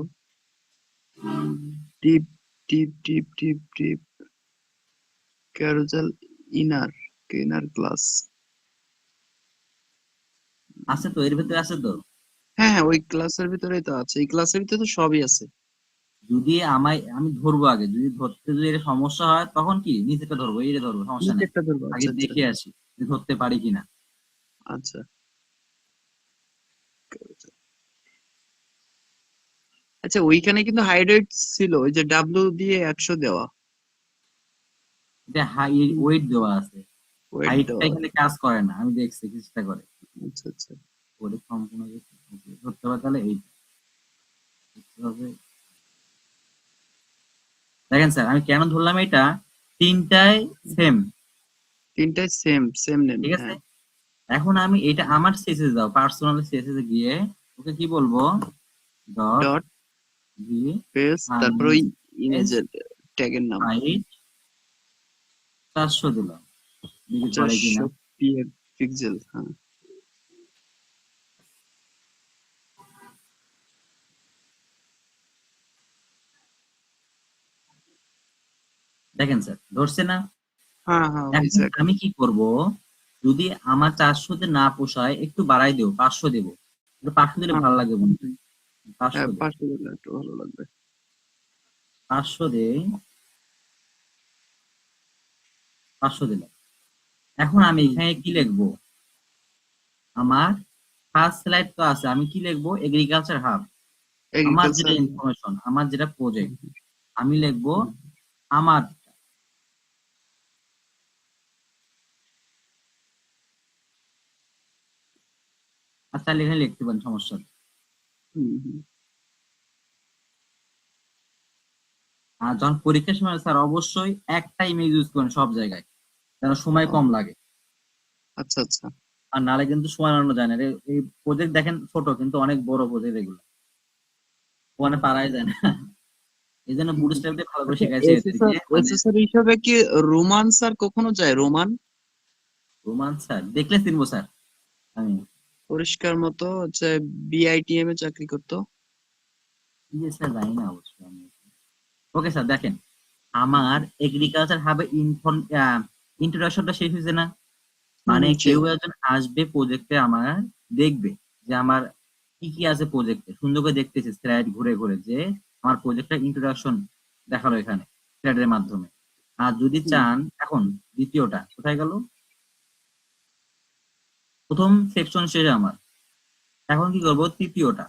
টিপ টিপ টিপ টিপ টিপ ক্যারোজাল ইনার ইনার ক্লাস। আছে তো, এর ভেতরে আছে তো। হ্যাঁ হ্যাঁ, ওই ক্লাসের ভিতরেই তো আছে, এই ক্লাসের ভিতরে তো সবই আছে। যদি আমি ধরবো আগে, যদি ধরতে যদি এটা সমস্যা হয় তখন কি নিচেটা ধরবো, এইটা ধরবো, সমস্যা নেই। নিচেরটা ধরবো, আগে আচ্ছা আচ্ছা। দেখে আসি যে ধরতে পারি কিনা। আচ্ছা। আচ্ছা, ওইখানে কিন্তু হাইড্রেট ছিল, ওই যে ডাব্লিউ দিয়ে 100 দেওয়া। এটা হাই ওয়েট দেওয়া আছে, ওয়েট হাইটটা দেওয়া এখানে আছে। কাজ করে না, আমি দেখছি চেষ্টা করে। আচ্ছা আচ্ছা। ওরে সম্পূর্ণ ধরতে হবে, তাহলে এইটা দেখতে হবে। দেখেন স্যার, আমি কেন ধরলাম এটা, তিনটাই সেম, তিনটাই সেম সেম নেম, ঠিক আছে? হ্যাঁ। এখন আমি এটা আমার সিএসএস দাও, পার্সোনাল সিএসএস এ গিয়ে ওকে কি বলবো, ডট ডট জি পেজ, তারপর ওই ইমেজের ট্যাগের নাম। হাইট 400 দিলাম, দেখি ধরে কিনা। 400 পিক্সেল, হ্যাঁ। দেখেন স্যার, ধরছে না? হ্যাঁ হ্যাঁ, এখন হয়েছে আমি এখন। কি করব, যদি আমার 400 তে না পোষায় একটু বাড়াই দেবো, 500 দেবো, একটু 500 দিলে হ্যাঁ ভালো লাগবে বন্ধু। হ্যাঁ, 500 দেই, 500 দিলে একটু ভালো লাগবে। 500 দেই, 500 দিলাম। এখন আমি হুম। এখানে কি লিখবো, আমার ফার্স্ট স্লাইড তো আছে, আমি কি লিখবো, এগ্রিকালচার হাব। আমার যেটা এগ্রিকালচার। ইনফরমেশন, আমার যেটা প্রজেক্ট, আমি লিখবো আমার। আচ্ছা এখানে লিখতে পারেন, সমস্যা নেই। হুম হুম। আর যখন পরীক্ষার সময় স্যার অবশ্যই একটা ইমেজ ইউজ করেন সব জায়গায়, যেন সময় ও, কম লাগে। আচ্ছা আচ্ছা। আর নালে কিন্তু সময় বানানো যায় না এই প্রজেক্ট দেখেন ছোট কিন্তু অনেক বড় প্রজেক্ট এগুলো, ওখানে পারাই যায় না। এই জন্য হুম, হুম। বুটস্ট্র্যাপ দিয়ে ভালো করে আচ্ছা, শিখাইছে এসএসআর এদেরকে, মানে এসএসআর হিসাবে কি রোমান স্যার কখনো যায়? রোমান রোমান স্যার দেখলে চিনবো স্যার আমি। পরিষ্কার মতো হচ্ছে বিআইটিএম এ চাকরি করতো। ইয়ে স্যার জানি না অবশ্য আমি। ওকে স্যার দেখেন, আমার এগ্রিকালচার হাবে ইন্ট্রোডাকশনটা শেষ হয়েছে না? হুম মানে হুম, শেষ। কেউ একজন আসবে প্রজেক্টে, আমার দেখবে যে আমার কি কি আছে প্রজেক্টে, সুন্দর করে দেখতেছে স্লাইড ঘুরে ঘুরে যে আমার প্রজেক্টের ইন্ট্রোডাকশন দেখালো এখানে স্লাইডের মাধ্যমে। আর যদি হুম চান, এখন দ্বিতীয়টা কোথায় গেল, প্রথম সেকশন শেষ আমার, এখন কি করবো তৃতীয়টা,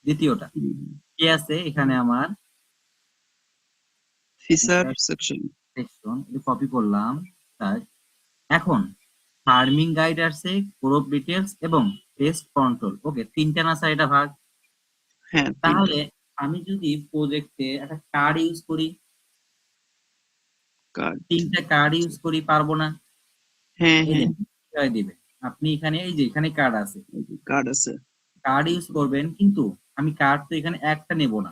দ্বিতীয়টা হুম। কি আছে এখানে আমার ফিচার সেকশন। সেকশন, কপি করলাম তাই। এখন ফার্মিং গাইড আছে, ক্রপ ডিটেলস এবং পেস্ট কন্ট্রোল, ওকে তিনটা না স্যার এটা ভাগ। হ্যাঁ, তিনটা। তাহলে আমি যদি প্রজেক্টে একটা কার্ড ইউজ করি, কার্ড। তিনটা কার্ড ইউজ করি, পারবো না? হ্যাঁ এই হ্যাঁ, দেখুন কিভাবে দিবেন। আপনি এখানে এই যে এখানে কার্ড আছে, কার্ড আছে। কার্ড ইউজ করবেন, কিন্তু আমি কার্ড তো এখানে একটা নেব না।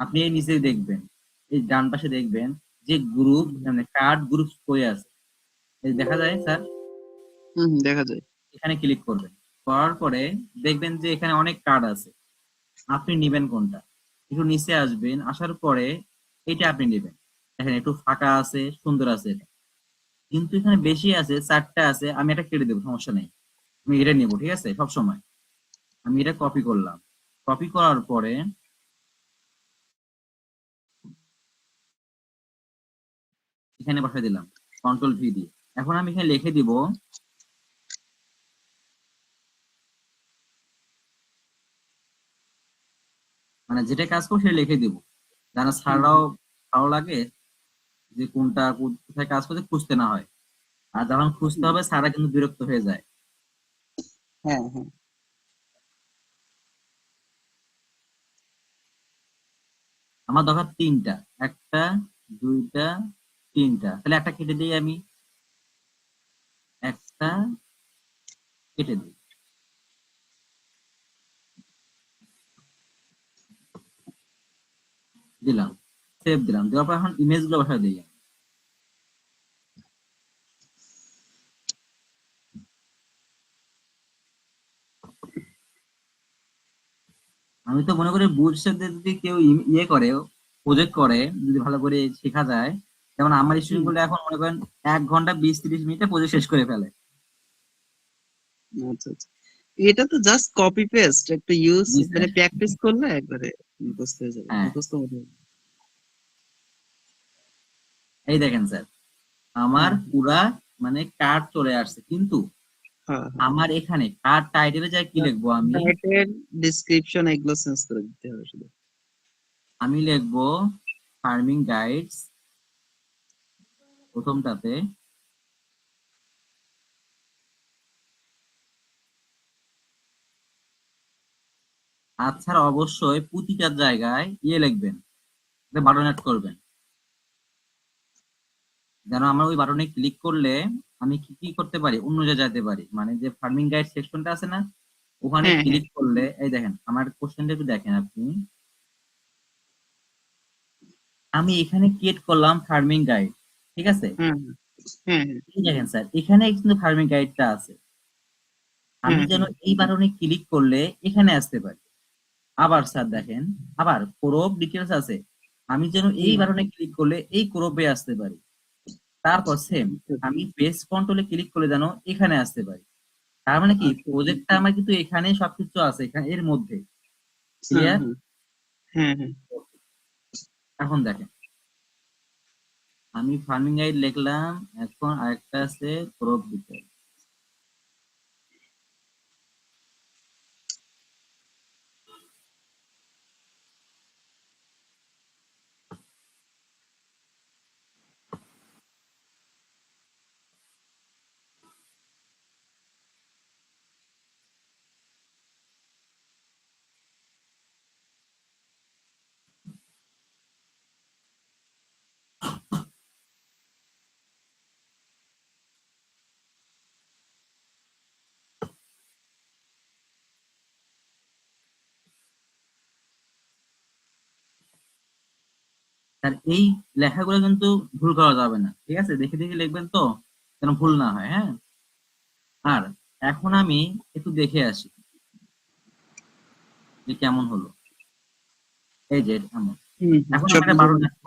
আপনি এই নিচে দেখবেন, এই ডান পাশে দেখবেন যে গ্রুপ, হুম মানে কার্ড গ্রুপ করে আছে, এই দেখা যায় স্যার। হুম, দেখা যায়। এখানে ক্লিক করবেন, করার পরে দেখবেন যে এখানে অনেক কার্ড আছে, আপনি নিবেন কোনটা। একটু নিচে আসবেন, আসার পরে এটা আপনি নেবেন। দেখেন একটু ফাঁকা আছে, সুন্দর আছে এটা, কিন্তু এখানে বেশি আছে, চারটা আছে, আমি এটা কেটে দেবো, সমস্যা নেই। আমি এটা নেবো, ঠিক আছে, সব সময়। আমি এটা কপি করলাম, কপি করার পরে এখানে বসাই দিলাম কন্ট্রোল ভি দিয়ে। এখন আমি এখানে লিখে দিব, মানে যেটা কাজ করবো সেটা লিখে দিব, যেন হুম স্যাররাও হুম, ভালো লাগে যে কোনটা কোথায় কাজ করতে খুঁজতে না হয়। আর যখন খুঁজতে হুম। হবে স্যাররা কিন্তু বিরক্ত হয়ে যায়। হ্যাঁ হ্যাঁ। আমার দরকার তিনটা, একটা, দুইটা, তিনটা, তাহলে একটা কেটে দিই আমি, একটা কেটে দিই, দিলাম, সেভ দিলাম, দেওয়ার পর এখন ইমেজ গুলো বসায় দিই। আমি তো মনে করি বুটস্ট্র্যাপ দিয়ে যদি কেউ ইয়ে করে, প্রজেক্ট করে, যদি ভালো করে শেখা যায়, যেমন আমার স্টুডেন্ট হুম, গুলো এখন মনে করেন 1 ঘন্টা 20-30 মিনিটে প্রজেক্ট শেষ করে ফেলে। আচ্ছা আচ্ছা। এটা তো জাস্ট কপি পেস্ট, একটু ইউজ জি মানে স্যার। প্র্যাকটিস করলে একবারে মুখস্থ হয়ে যাবে, হ্যাঁ, মুখস্থ মতো হবে। এই দেখেন স্যার, আমার হুম, পুরা মানে কার্ড চলে আসছে, কিন্তু হ্যাঁ হ্যাঁ। আমার এখানে কার্ড টাইটেলে যায় কি লিখবো আমি, টাইটেল, ডেসক্রিপশন এগুলো চেঞ্জ করে দিতে হবে শুধু। আমি লিখবো ফার্মিং গাইডস প্রথমটাতে, আচ্ছা অবশ্যই প্রতিটার জায়গায় ইয়ে লিখবেন, বাটন অ্যাড করবেন, যেন আমার ওই বাটনে ক্লিক করলে আমি কি কি করতে পারি, অন্য জায়গায় যেতে পারি, মানে যে ফার্মিং গাইড সেকশনটা আছে না, ওখানে হ্যাঁ হ্যাঁ। ক্লিক করলে এই দেখেন আমার কোশ্চেনটা একটু দেখেন আপনি, আমি এখানে ক্রিয়েট করলাম ফার্মিং গাইড, ঠিক আছে। হ্যাঁ হ্যাঁ হ্যাঁ এই দেখেন স্যার এখানে কিন্তু ফার্মিং গাইডটা আছে, আমি হ্যাঁ যেন হ্যাঁ এই বাটনে ক্লিক করলে এখানে আসতে পারি। আবার স্যার দেখেন, আবার ক্রপ ডিটেলস আছে, আমি যেন এই হুম, বাটনে ক্লিক করলে এই ক্রপে আসতে পারি। তারপর সেম, আচ্ছা আমি পেজ কন্ট্রোলে ক্লিক করলে যেন এখানে আসতে পারি। তার মানে কি আচ্ছা। প্রজেক্টটা আমার কিন্তু এখানে সবকিছু আছে, এখানে এর মধ্যে। হ্যাঁ ক্লিয়ার? হ্যাঁ হ্যাঁ হ্যাঁ। এখন দেখেন, আমি ফার্মিং গাইড লিখলাম, এখন আরেকটা আছে ক্রপ ডিটেল। আর এই লেখাগুলো কিন্তু ভুল করা যাবে না, ঠিক আছে? দেখে দেখে লিখবেন তো, যেন ভুল না হয়। হ্যাঁ, আর এখন আমি একটু দেখে আসি যে কেমন হলো। এই যে এমন। এখন সব আমার কিছু 12 লেখা।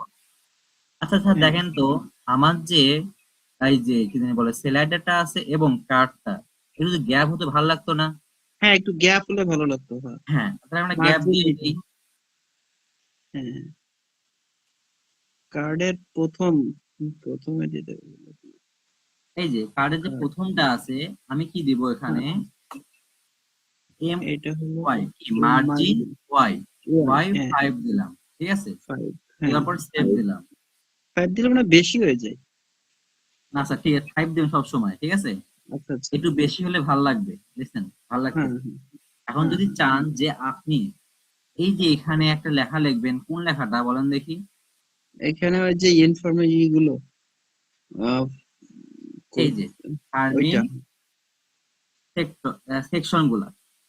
আচ্ছা আচ্ছা, হ্যাঁ দেখেন তো আমার যে এই যে কি জানি বলে স্লাইডারটা আছে এবং কার্ডটা, এটা যদি গ্যাপ হতে ভালো লাগতো না? হ্যাঁ, একটু গ্যাপ হলে ভালো লাগতো। হ্যাঁ, হ্যাঁ, তাহলে আমরা গ্যাপ মার্জিন দিয়ে দিতে। দিই। হ্যাঁ, কার্ডের প্রথমে দিতে হবে। এই যে কার্ডের যে কার্ড প্রথমটা আছে, আমি কি দিব এখানে? এম এটা হলো ওয়াই, কি margin margin Y, Y. Y হ্যাঁ 5 দিলাম, ঠিক আছে? 5। হ্যাঁ দেওয়ার পর সেভ 5। দিলাম। 5 দিলে মানে বেশি হয়ে যায়। না স্যার, ঠিক আছে, 5 দিন সব সময়, ঠিক আছে? আচ্ছা আচ্ছা। একটু বেশি হলে ভাল লাগবে, বুঝছেন? ভাল হ্যাঁ লাগতেছে। হ্যাঁ এখন হ্যাঁ যদি চান যে আপনি এই যে এখানে একটা লেখা লিখবেন, কোন লেখাটা বলেন দেখি? এখানে ওই যে ইনফরমেশন গুলো আহ, এই কো- যে ফার্মিং ওইটা সেকশন গুলা,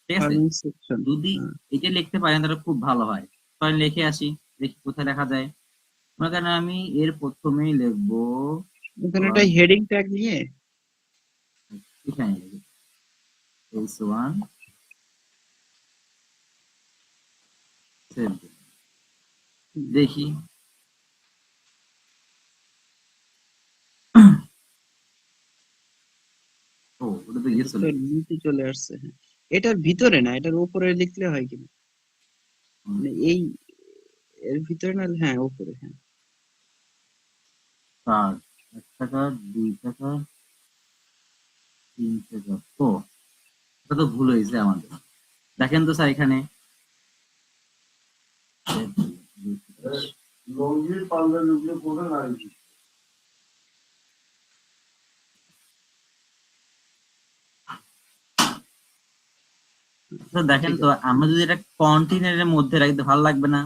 ঠিক আছে? Farming section. যদি এটা লিখতে পারেন তাহলে খুব ভালো হয়। তাহলে লিখে আসি, দেখি কোথায় লেখা যায়। মনে করেন আমি এর প্রথমেই লিখবো এখানে একটা ওয়ার্ড, হেডিং ট্যাগ নিয়ে। এখানে লিখবো S1, save. দেখি। ও, ওটা তো এটা গেছিল। তো নিচে চলে আসছে। হ্যাঁ, এটার ভিতরে না, এটার উপরে লিখলে হয় কিনা, মানে এই এর ভিতরে না, হ্যাঁ উপরে। হ্যাঁ কার্ড 1 টাকা, 2 টাকা, 3 টাকা। ও, এটা তো ভুল হয়েছে আমাদের। দেখেন তো স্যার এখানে। লঙ্গির পাল্লা লুকলে পরে নাই। তো দেখেন ঠিক তো, আছে। আমরা যদি এটা কন্টেনারের মধ্যে রাখতে ভালো লাগবে না?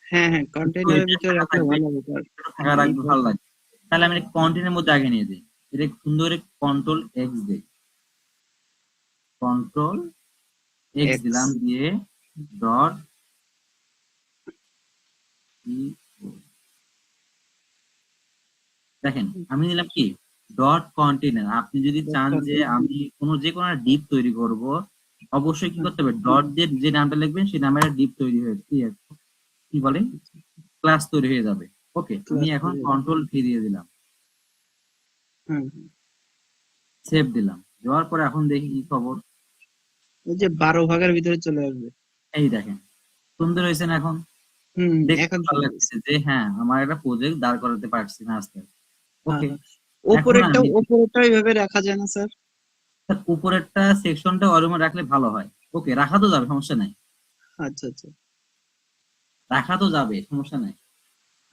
হ্যাঁ হ্যাঁ, একটু কন্টেইনারের এটা ভিতরে ফাঁকা রাখলে থাকবে, ভালো হবে। একটু ফাঁকা হ্যাঁ এই রাখবে, ভালো লাগবে। তাহলে আমি কন্টেনারের মধ্যে আগে নিয়ে দিই। এটা সুন্দর করে কন্ট্রোল এক্স দিই, কন্ট্রোল এক্স এক্স। দিলাম, দিয়ে ডট দেখেন আমি নিলাম কি ডট কন্টেনার। আপনি যদি চান যে আমি যে কোনো ডিপ তৈরি করব, অবশ্যই কি করতে হবে, ডট দিয়ে যে নামটা লিখবেন সেই নামের ডিপ তৈরি হয়ে কি বলে ক্লাস তৈরি হয়ে যাবে। ওকে, আমি ক্লাস। এখন কন্ট্রোল ভি দিয়ে দিলাম, হ্যাঁ, সেভ দিলাম। দেওয়ার পরে এখন দেখি কি খবর। ওই যে 12 ভাগের ভিতরে চলে আসবে। এই দেখেন, সুন্দর হয়েছে না এখন? দেখতে এখন ভালো চলে লাগছে আসছে। যে হ্যাঁ, আমার একটা প্রজেক্ট দাঁড় করাতে পারছি না আস্তে আস্তে। হ্যাঁ ওকে, হ্যাঁ, এখন আমি ওপরেরটা এইভাবে রাখা যায় না স্যার? উপরেরটা সেকশনটা ওরকম রাখলে ভালো হয়। ওকে, রাখা তো যাবে, সমস্যা নাই। আচ্ছা আচ্ছা রাখা তো যাবে, সমস্যা নাই।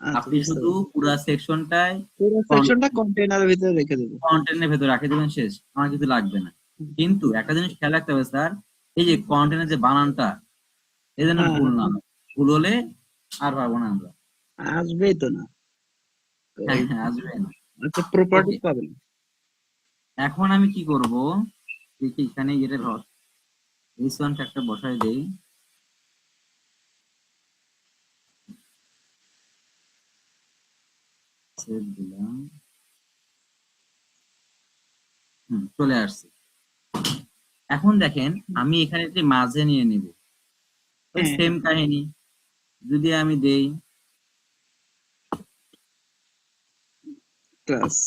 আচ্ছা, আপনি বুঝতে শুধু পারছি। পুরো সেকশনটাই পুরো সেকশনটা কন্টেইনারের ভিতরে রেখে দেবো। কন্টেন্টের ভেতর রাখে দেবেন, শেষ, আমার কিছু লাগবে না। কিন্তু একটা জিনিস খেয়াল রাখতে হবে স্যার, এই যে কন্টেন্টের যে বানানটা, এই যেন হ্যাঁ ভুল হ্যাঁ, না হয়। ভুল হলে আর পারবো না আমরা। আসবেই তো না। তো হ্যাঁ হ্যাঁ, আসবে না। আচ্ছা, ওকে, প্রপার্টিস পাবেন। এখন আমি কি করব, দেখি এখানে এটা ধর S1 একটা বসায় দেই, সেভ দিলাম। চলে আসছে। এখন দেখেন আমি এখানে একটি মাঝে নিয়ে নিব, ওই হ্যাঁ সেম হ্যাঁ, কাহিনী। যদি আমি দেই class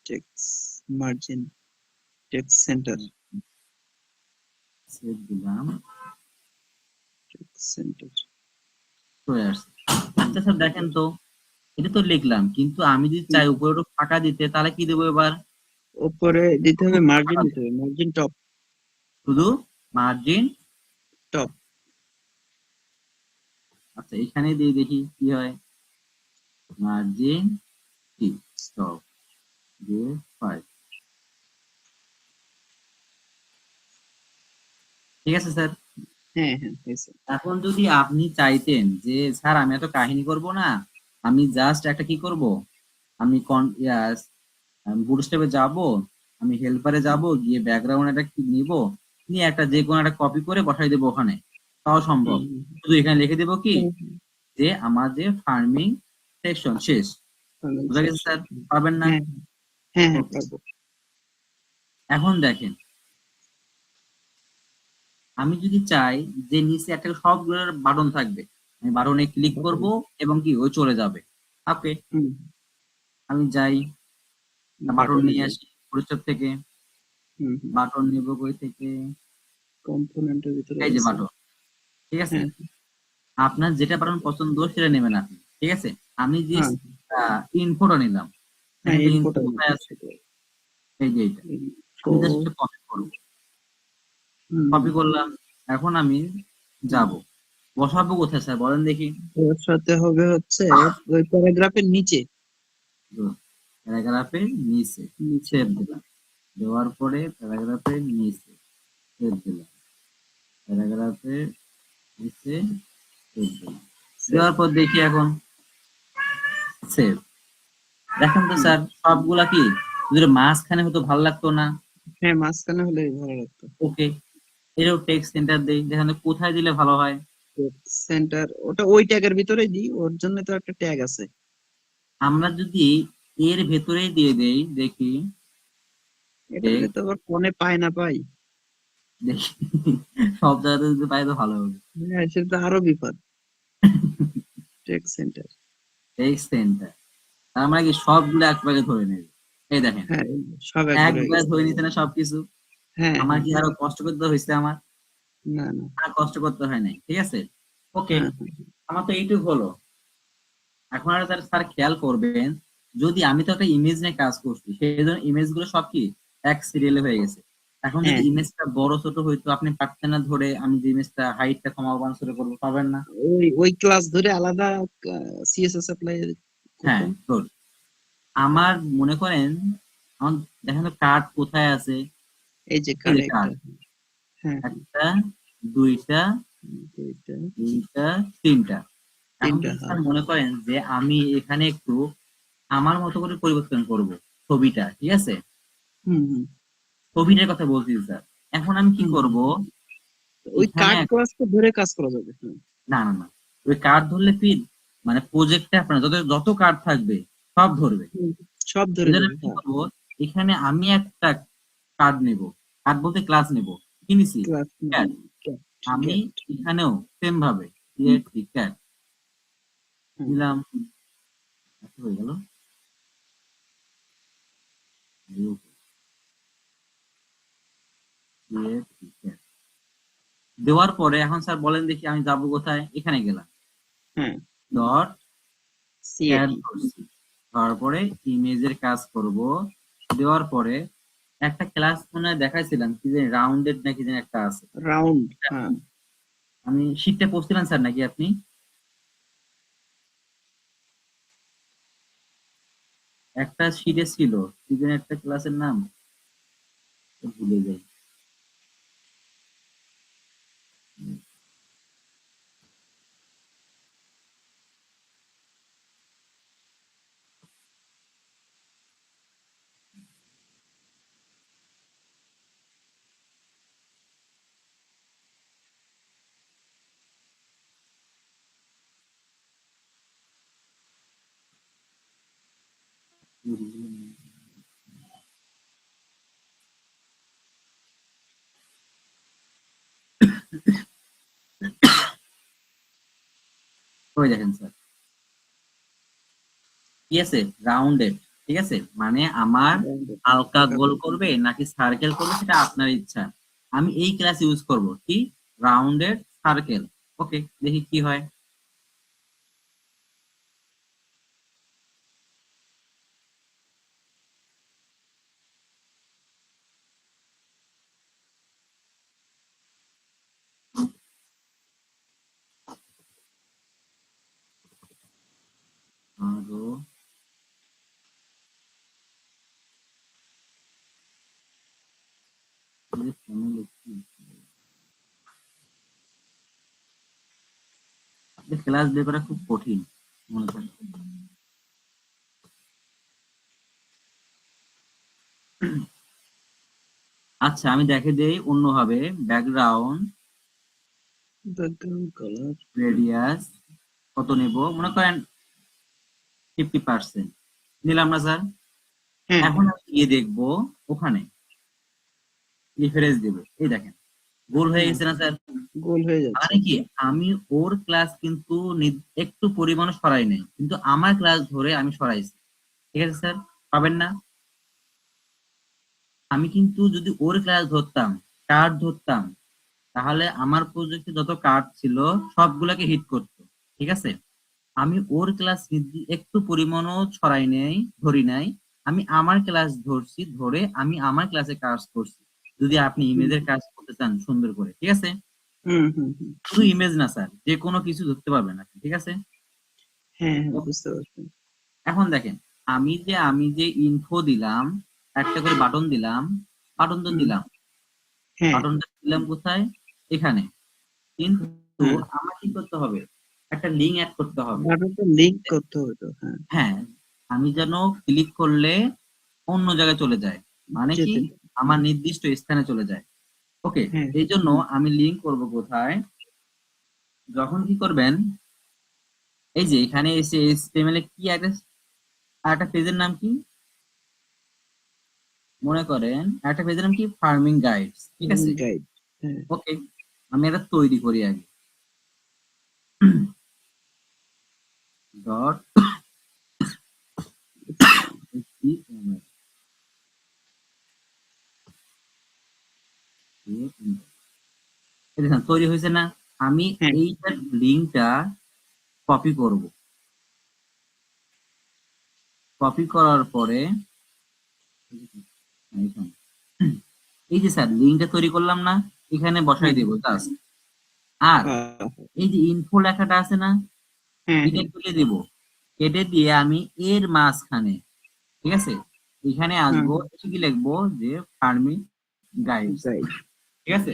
text margin text center. Save দিলাম, টেক্স সেন্টার। চলে আসছে। আচ্ছা স্যার দেখেন তো, এটা তো লিখলাম, কিন্তু আমি যদি চাই উপরে একটু ফাঁকা দিতে, তাহলে কি দেবো এবার? উপরে দিতে শুধু হবে মার্জিন, ফাঁকা দিতে দেব, হবে মার্জিন টপ। শুধু মার্জিন। টপ। আচ্ছা, এখানে দিয়ে দেখি কি হয়। মার্জিন কি স্টপ দিয়ে 5, ঠিক আছে স্যার? হ্যাঁ হ্যাঁ হয়েছে। এখন যদি আপনি চাইতেন যে স্যার আমি এত কাহিনী করব না, আমি জাস্ট একটা কি করব, আমি বুটস্ট্র্যাপে যাব, আমি হেল্পারে যাব, গিয়ে ব্যাকগ্রাউন্ড একটা কি নিব, নিয়ে একটা যে কোনো একটা কপি করে বসাই দেবো ওখানে, তাও সম্ভব। শুধু এখানে লিখে দেবো কি হুম, যে আমার যে ফার্মিং সেকশন শেষ। বুঝা গেছে স্যার? পারবেন না? হ্যাঁ হ্যাঁ হ্যাঁ Okay. পারবো। এখন দেখেন, আমি যদি চাই যে নিচে একটা সবগুলোর বাটন থাকবে, আমি বাটনে ক্লিক করব এবং কি ওই চলে যাবে। ওকে, হুম, আমি যাই, বাটন বাটনে নিয়ে যাই। আসি পরিচয় থেকে। হুম হুম, বাটন নিব কই থেকে? কম্পোনেন্টের ভিতরে এই যে আছে। বাটন, ঠিক আছে? হ্যাঁ আপনার যেটা বাটন পছন্দ সেটা নেবেন আপনি, ঠিক আছে? আমি যে হ্যাঁ ইনফোটা নিলাম। হ্যাঁ, দেখেন তো ইনফো ইনফোটা কোথায় আছে? এই যে এইটা। ইনফো। আমি জাস্ট এটা কপি করব, হুম, কপি করলাম। এখন আমি হুম। যাব, বসাবো কোথায় স্যার বলেন দেখি? বসাতে হবে হচ্ছে ওই প্যারাগ্রাফের নিচে। প্যারাগ্রাফের নিচে নিচে সেভ দিলাম, দেওয়ার পরে প্যারাগ্রাফের নিচে সেভ দিলাম, প্যারাগ্রাফের নিচে সেভ দিলাম, সেভ। দেওয়ার পর দেখি এখন সেভ। দেখেন তো হুম, স্যার সবগুলা কি যদি মাঝখানে হতো ভালো লাগতো না? হ্যাঁ মাঝখানে হলে ভালো লাগতো। ওকে, এরও টেক্সট সেন্টার দেই, দেখেন তো কোথায় দিলে ভালো হয়? সেন্টার ওটা ওই ট্যাগের ভিতরে দিই, ওর জন্য তো একটা ট্যাগ আছে। আমরা যদি এর ভেতরেই দিয়ে দেই, দেখি, এটা দিলে দেখ, তো আবার ফোনে পায় না পাই। দেখি সব জায়গাতে যদি পাই তো ভালো হবে। হ্যাঁ সেটা তো আরো বিপদ। Tag centre. টেক্সট সেন্টার, তার মানে কি সবগুলো একবারে ধরে নেবে। এই দেখেন, হ্যাঁ এই সব একবার হয়ে একবারে গেছে। ধরে নিতে না সবকিছু। হ্যাঁ আমার হ্যাঁ, কি আরো কষ্ট করতে হয়েছে আমার? না না, আর কষ্ট করতে হয় নাই, ঠিক আছে। ওকে, হ্যাঁ হ্যাঁ আমার তো এইটুক হলো। এখন আর স্যার খেয়াল করবেন, যদি আমি তো একটা ইমেজ নিয়ে কাজ করছি সেই জন্য ইমেজ গুলো সব কি এক সিরিয়ালে হয়ে গেছে। এখন যদি হ্যাঁ, ইমেজটা বড় ছোট হইতো আপনি পারতেন না ধরে, আমি যে ইমেজটা হাইটটা কমাবো বাঞ্ছার করবো, পারবেন না। ওই ওই ক্লাস ধরে আলাদা সিএসএস অ্যাপ্লাই হ্যাঁ, করতাম। গুড। আমার মনে করেন, আমার দেখেন তো কার্ড কোথায় আছে? এই যে এই যে কার্ডে একটা। কার্ড, হ্যাঁ হ্যাঁ, একটা, দুইটা, দুইটা, তিনটা, তিনটা। এখন তিনটা, যদি হ্যাঁ। স্যার মনে করেন যে আমি এখানে একটু আমার মতো করে পরিবর্তন করব ছবিটা, ঠিক আছে? হুম হুম ছবিটার কথা বলছি স্যার। এখন আমি কি হুম করব? হুম। ওই এখানে কার্ড ক্লাসটা ধরে কাজ করা যাবে, হ্যাঁ। না না না, ওই কার্ড ধরলে কি মানে প্রজেক্টে আপনার যত যত কার্ড থাকবে সব ধরবে। হুম, সব এই ধরে জন্য যাবে, আমি কি হ্যাঁ। করবো, এখানে আমি একটা কার্ড নেব, কার্ড বলতে ক্লাস নেব, কি নিছি? Class cat. আমি ক্যাট। এখানেও সেম ভাবে ক্রিয়েট ক্যাট হ্যাঁ, দিলাম, আচ্ছা, হয়ে গেল। ক্রিয়েট ক্যাট দেওয়ার পরে এখন স্যার বলেন দেখি আমি যাবো কোথায়? এখানে গেলাম, হ্যাঁ ডট ক্যাট সিএটি। ধরছি, তারপরে ইমেজের কাজ করব। দেওয়ার পরে একটা ক্লাস মনে হয় দেখাইছিলাম কি যে রাউন্ডেড নাকি যেন একটা আছে। রাউন্ড, হ্যাঁ। আমি শীটটা পড়ছিলাম স্যার নাকি আপনি? একটা শীটে ছিল কি যেন একটা ক্লাসের নাম, ভুলে যাই। ওই দেখেন স্যার, কি আছে? রাউন্ডেড, ঠিক আছে? মানে আমার হালকা গোল করবে নাকি সার্কেল করবে সেটা আপনার ইচ্ছা। আমি এই ক্লাস ইউজ করব কি, রাউন্ডেড সার্কেল। ওকে, দেখি কি হয়। আরো ক্লাস বের করা খুব কঠিন মনে হয়। আচ্ছা, আমি দেখে দেই অন্যভাবে। Background background colour. রেডিয়াস কত নেব, মনে করেন 50% নিলাম না স্যার। হ্যাঁ এখন আমি গিয়ে দেখবো ওখানে রিফারেন্স দেব, এই দেখেন গোল হয়ে হ্যাঁ গেছে না স্যার। গোল হয়ে যাচ্ছে। মানে কি আমি ওর ক্লাস কিন্তু একটু পরিমাণ সরাই নাই, কিন্তু আমার ক্লাস ধরে আমি সরাইছি। ঠিক আছে স্যার, পাবেন না? আমি কিন্তু যদি ওর ক্লাস ধরতাম, কার্ড ধরতাম, তাহলে আমার প্রজেক্টে যত কার্ড ছিল সবগুলোকে হিট করতো। ঠিক আছে, আমি ওর ক্লাস একটু পরিমাণও ছড়াই নাই, ধরি নাই। আমি আমার ক্লাস ধরছি, ধরে আমি আমার ক্লাসে কাজ করছি। যদি আপনি ইমেজের কাজ করতে চান সুন্দর করে, ঠিক আছে, হুম হুম হুম। শুধু ইমেজ না স্যার, যে কোনো কিছু ধরতে পারবেন আপনি। ঠিক আছে, হ্যাঁ হ্যাঁ বুঝতে পারছি। এখন দেখেন আমি যে ইনফো দিলাম, একটা করে বাটন দিলাম, বাটন তো হুম, দিলাম, হ্যাঁ বাটনটা দিলাম কোথায়, এখানে। কিন্তু হ্যাঁ আমার কি করতে হবে, একটা লিঙ্ক অ্যাড করতে হবে। বাটনটা লিংক করতে হবে তো, হ্যাঁ হ্যাঁ, আমি যেন ক্লিক করলে অন্য জায়গায় চলে যায়, মানে কি যেতে। আমার নির্দিষ্ট স্থানে চলে যায়। ওকে, হ্যাঁ এই জন্য আমি লিঙ্ক করব কোথায়, যখন কি করবেন, এই যে এখানে এসে HTML এ কি একটা পেজের নাম কি, মনে করেন একটা পেজের নাম কি, ফার্মিং গাইডস। ঠিক আছে, গাইড। হ্যাঁ ওকে, আমি এটা তৈরি করি আগে। ডট তৈরি হয়েছে না? আমি হ্যাঁ এইটার লিঙ্কটা কপি করব, কপি করার পরে এই যে স্যার লিঙ্কটা তৈরি করলাম না, এখানে বসাই হ্যাঁ দেবো জাস্ট। আর হ্যাঁ এই যে ইনফো লেখাটা আছে না, হ্যাঁ এটা কেটে দিব, কেটে দিয়ে আমি এর মাঝখানে, ঠিক আছে, এখানে হ্যাঁ আসবো, এসে কি লিখবো যে ফার্মিং গাইডস। গাইড। ঠিক আছে,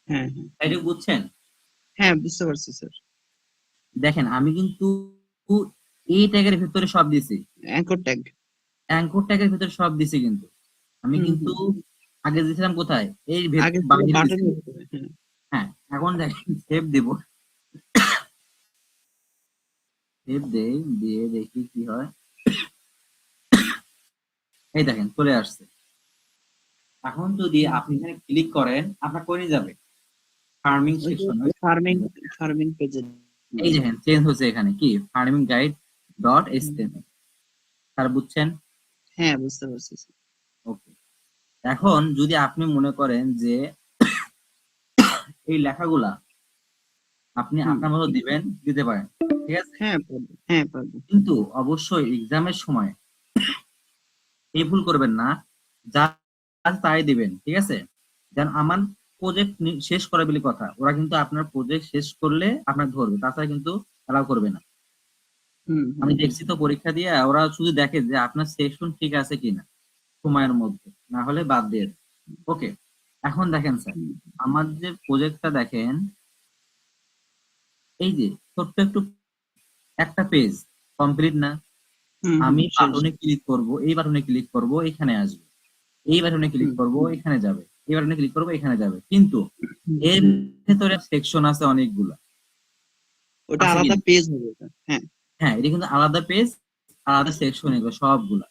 হ্যাঁ হ্যাঁ এটা বুঝছেন? হ্যাঁ বুঝতে পারছি স্যার। দেখেন আমি কিন্তু এই ট্যাগের ভিতরে সব দিছি, অ্যাঙ্কর ট্যাগ। অ্যাঙ্কর ট্যাগের ভিতরে সব দিছি, কিন্তু আমি হুম কিন্তু হুম। আগে দিয়েছিলাম কোথায়, এই আগে ছিল বাইরে দিছি। বাটনের ভিতরে, হ্যাঁ। হ্যাঁ, এখন দেখেন সেভ দিব, সেভ দেই, দিয়ে দেখি কি হয়। এই দেখেন চলে আসছে। এখন যদি হুম, আপনি এখানে ক্লিক করেন, আপনার করে যাবে ফার্মিং ওই যে সেকশন। ফার্মিং, ফার্মিং পেজে। এই দেখেন চেঞ্জ হচ্ছে, এখানে কি ফার্মিং গাইড ডট হুম, এচটিএমএল। তার বুঝছেন? হ্যাঁ বুঝতে পারছি স্যার। ওকে, এখন যদি আপনি মনে করেন যে এই লেখাগুলা আপনি হুম, আপনার মতো দিবেন, দিতে পারেন, ঠিক আছে, হ্যাঁ পারবো, হ্যাঁ পারবো। কিন্তু অবশ্যই এক্সামের সময় এই ভুল করবেন না, যা আছে তাই দিবেন। ঠিক আছে, যেন আমার প্রজেক্ট শেষ করে বলে কথা, ওরা কিন্তু আপনার প্রজেক্ট শেষ করলে আপনার ধরবে, তাছাড়া কিন্তু অ্যালাউ করবে না। হুম হুম আমি হুম, দেখছি তো পরীক্ষা দিয়ে, ওরা শুধু দেখে যে আপনার সেকশন ঠিক আছে কিনা সময়ের মধ্যে, না হলে বাদ দিয়ে দেয়। ওকে, এখন দেখেন স্যার, হুম, আমার যে প্রজেক্টটা দেখেন, এই যে ছোট্ট একটু একটা পেজ কমপ্লিট না, হুম, হুম, আমি শেষ। বাটনে ক্লিক করব, এই বাটনে ক্লিক করব, এখানে আসবে, এই বাটনে ক্লিক হুম, করব, এখানে যাবে, এই বাটনে ক্লিক করব, এখানে যাবে, কিন্তু হুম, এর হুম। ভেতরে সেকশন আছে অনেকগুলো, ওটা আছে আলাদা কিনা? পেজ হবে ওটা, হ্যাঁ। হ্যাঁ, এটা কিন্তু আলাদা পেজ, আলাদা সেকশন, এগুলো সবগুলা।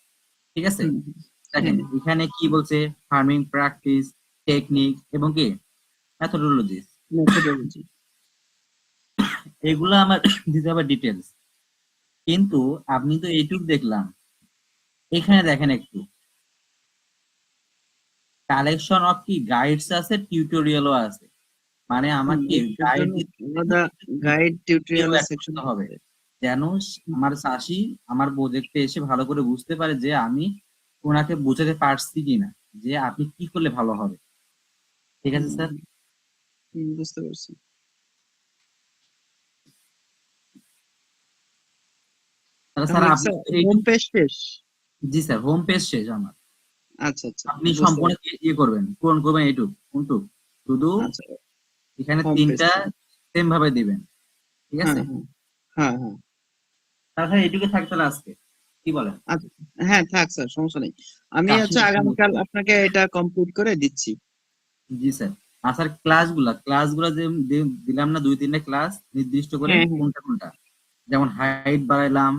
ঠিক আছে, হুম হুম, দেখেন হ্যাঁ এখানে কি বলছে, ফার্মিং প্র্যাকটিস, টেকনিক এবং কি মেথোডোলজিস, মেথোডোলজি। এগুলো আমার দিতে হবে ডিটেলস। কিন্তু আপনি তো এইটুক দেখলাম, এখানে দেখেন একটু কালেকশন অফ কি গাইডস আছে, টিউটোরিয়ালও আছে, মানে হুম, আমাকে এটার গাইড জন্য আলাদা গাইড টিউটোরিয়াল অ্যাড সেকশন করতে হবে, থাকবে। যেন হুম, আমার চাষি আমার প্রজেক্টে এসে ভালো করে বুঝতে পারে যে আমি ওনাকে বোঝাতে পারছি কিনা, যে আপনি কি করলে ভালো হবে। ঠিক আছে হুম, স্যার? হুম, বুঝতে পারছি। তাহলে স্যার তাহলে আপনি স্যার হোম এইটুকু, পেজ শেষ। জি স্যার হোম পেজ শেষ আমার। আচ্ছা আচ্ছা আপনি বুঝতে সম্পূর্ণ পারছি। ইয়ে করবেন, পূরণ করবেন এইটুক কোনটুক, শুধু আচ্ছা, এখানে হোম পেজ। তিনটা সেম ভাবে দিবেন। ঠিক হ্যাঁ আছে, হ্যাঁ হ্যাঁ হ্যাঁ। তাহলে এইটুকু থাকতে হবে আজকে, কি বলেন? আচ্ছা, হ্যাঁ থাক স্যার, সমস্যা নেই। আমি কাজ হচ্ছে শেষ আগামীকাল করবো। আপনাকে এটা কমপ্লিট করে দিচ্ছি। জি স্যার, আর স্যার ক্লাসগুলা যে দিলাম না 2-3টা ক্লাস নির্দিষ্ট করে হ্যাঁ হ্যাঁ কোনটা কোনটা, যেমন হাইট বাড়াইলাম।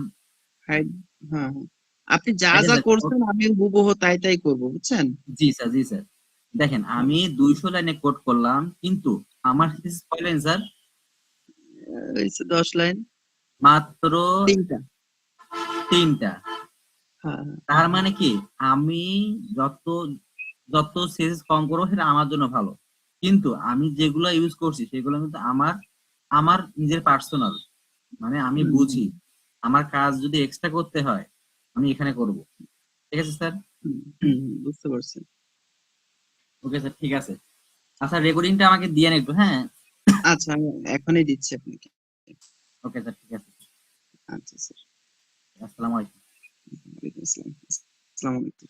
হাইড, হ্যাঁ হ্যাঁ। আপনি যা এটা যা স্যার করছেন আমি হুবহু তাই তাই করব, বুঝছেন? জি স্যার, জি স্যার। দেখেন আমি 200 লাইনে কোড করলাম, কিন্তু আমার থিসিস কয় লাইন স্যার? এই যে 10 লাইন, মাত্র 3টা। 3টা। হ্যাঁ হ্যাঁ। তার মানে কি, আমি যত যত থিসিস কম করবো সেটা আমার জন্য ভালো, কিন্তু আমি যেগুলো ইউজ করছি সেগুলো কিন্তু আমার আমার নিজের পার্সোনাল, মানে আমি হুম, বুঝি আমার কাজ যদি এক্সট্রা করতে হয় আমি এখানে করব। ঠিক আছে স্যার? বুঝতে পারছি। ওকে স্যার, ঠিক আছে। আচ্ছা, রেকর্ডিংটা আমাকে দিয়ে একটু, হ্যাঁ। আচ্ছা, আমি এখনই দিচ্ছি আপনাকে। ওকে স্যার, ঠিক আছে। আচ্ছা স্যার। আসসালামু আলাইকুম। ওয়ালাইকুম আসসালাম। আসসালামু আলাইকুম।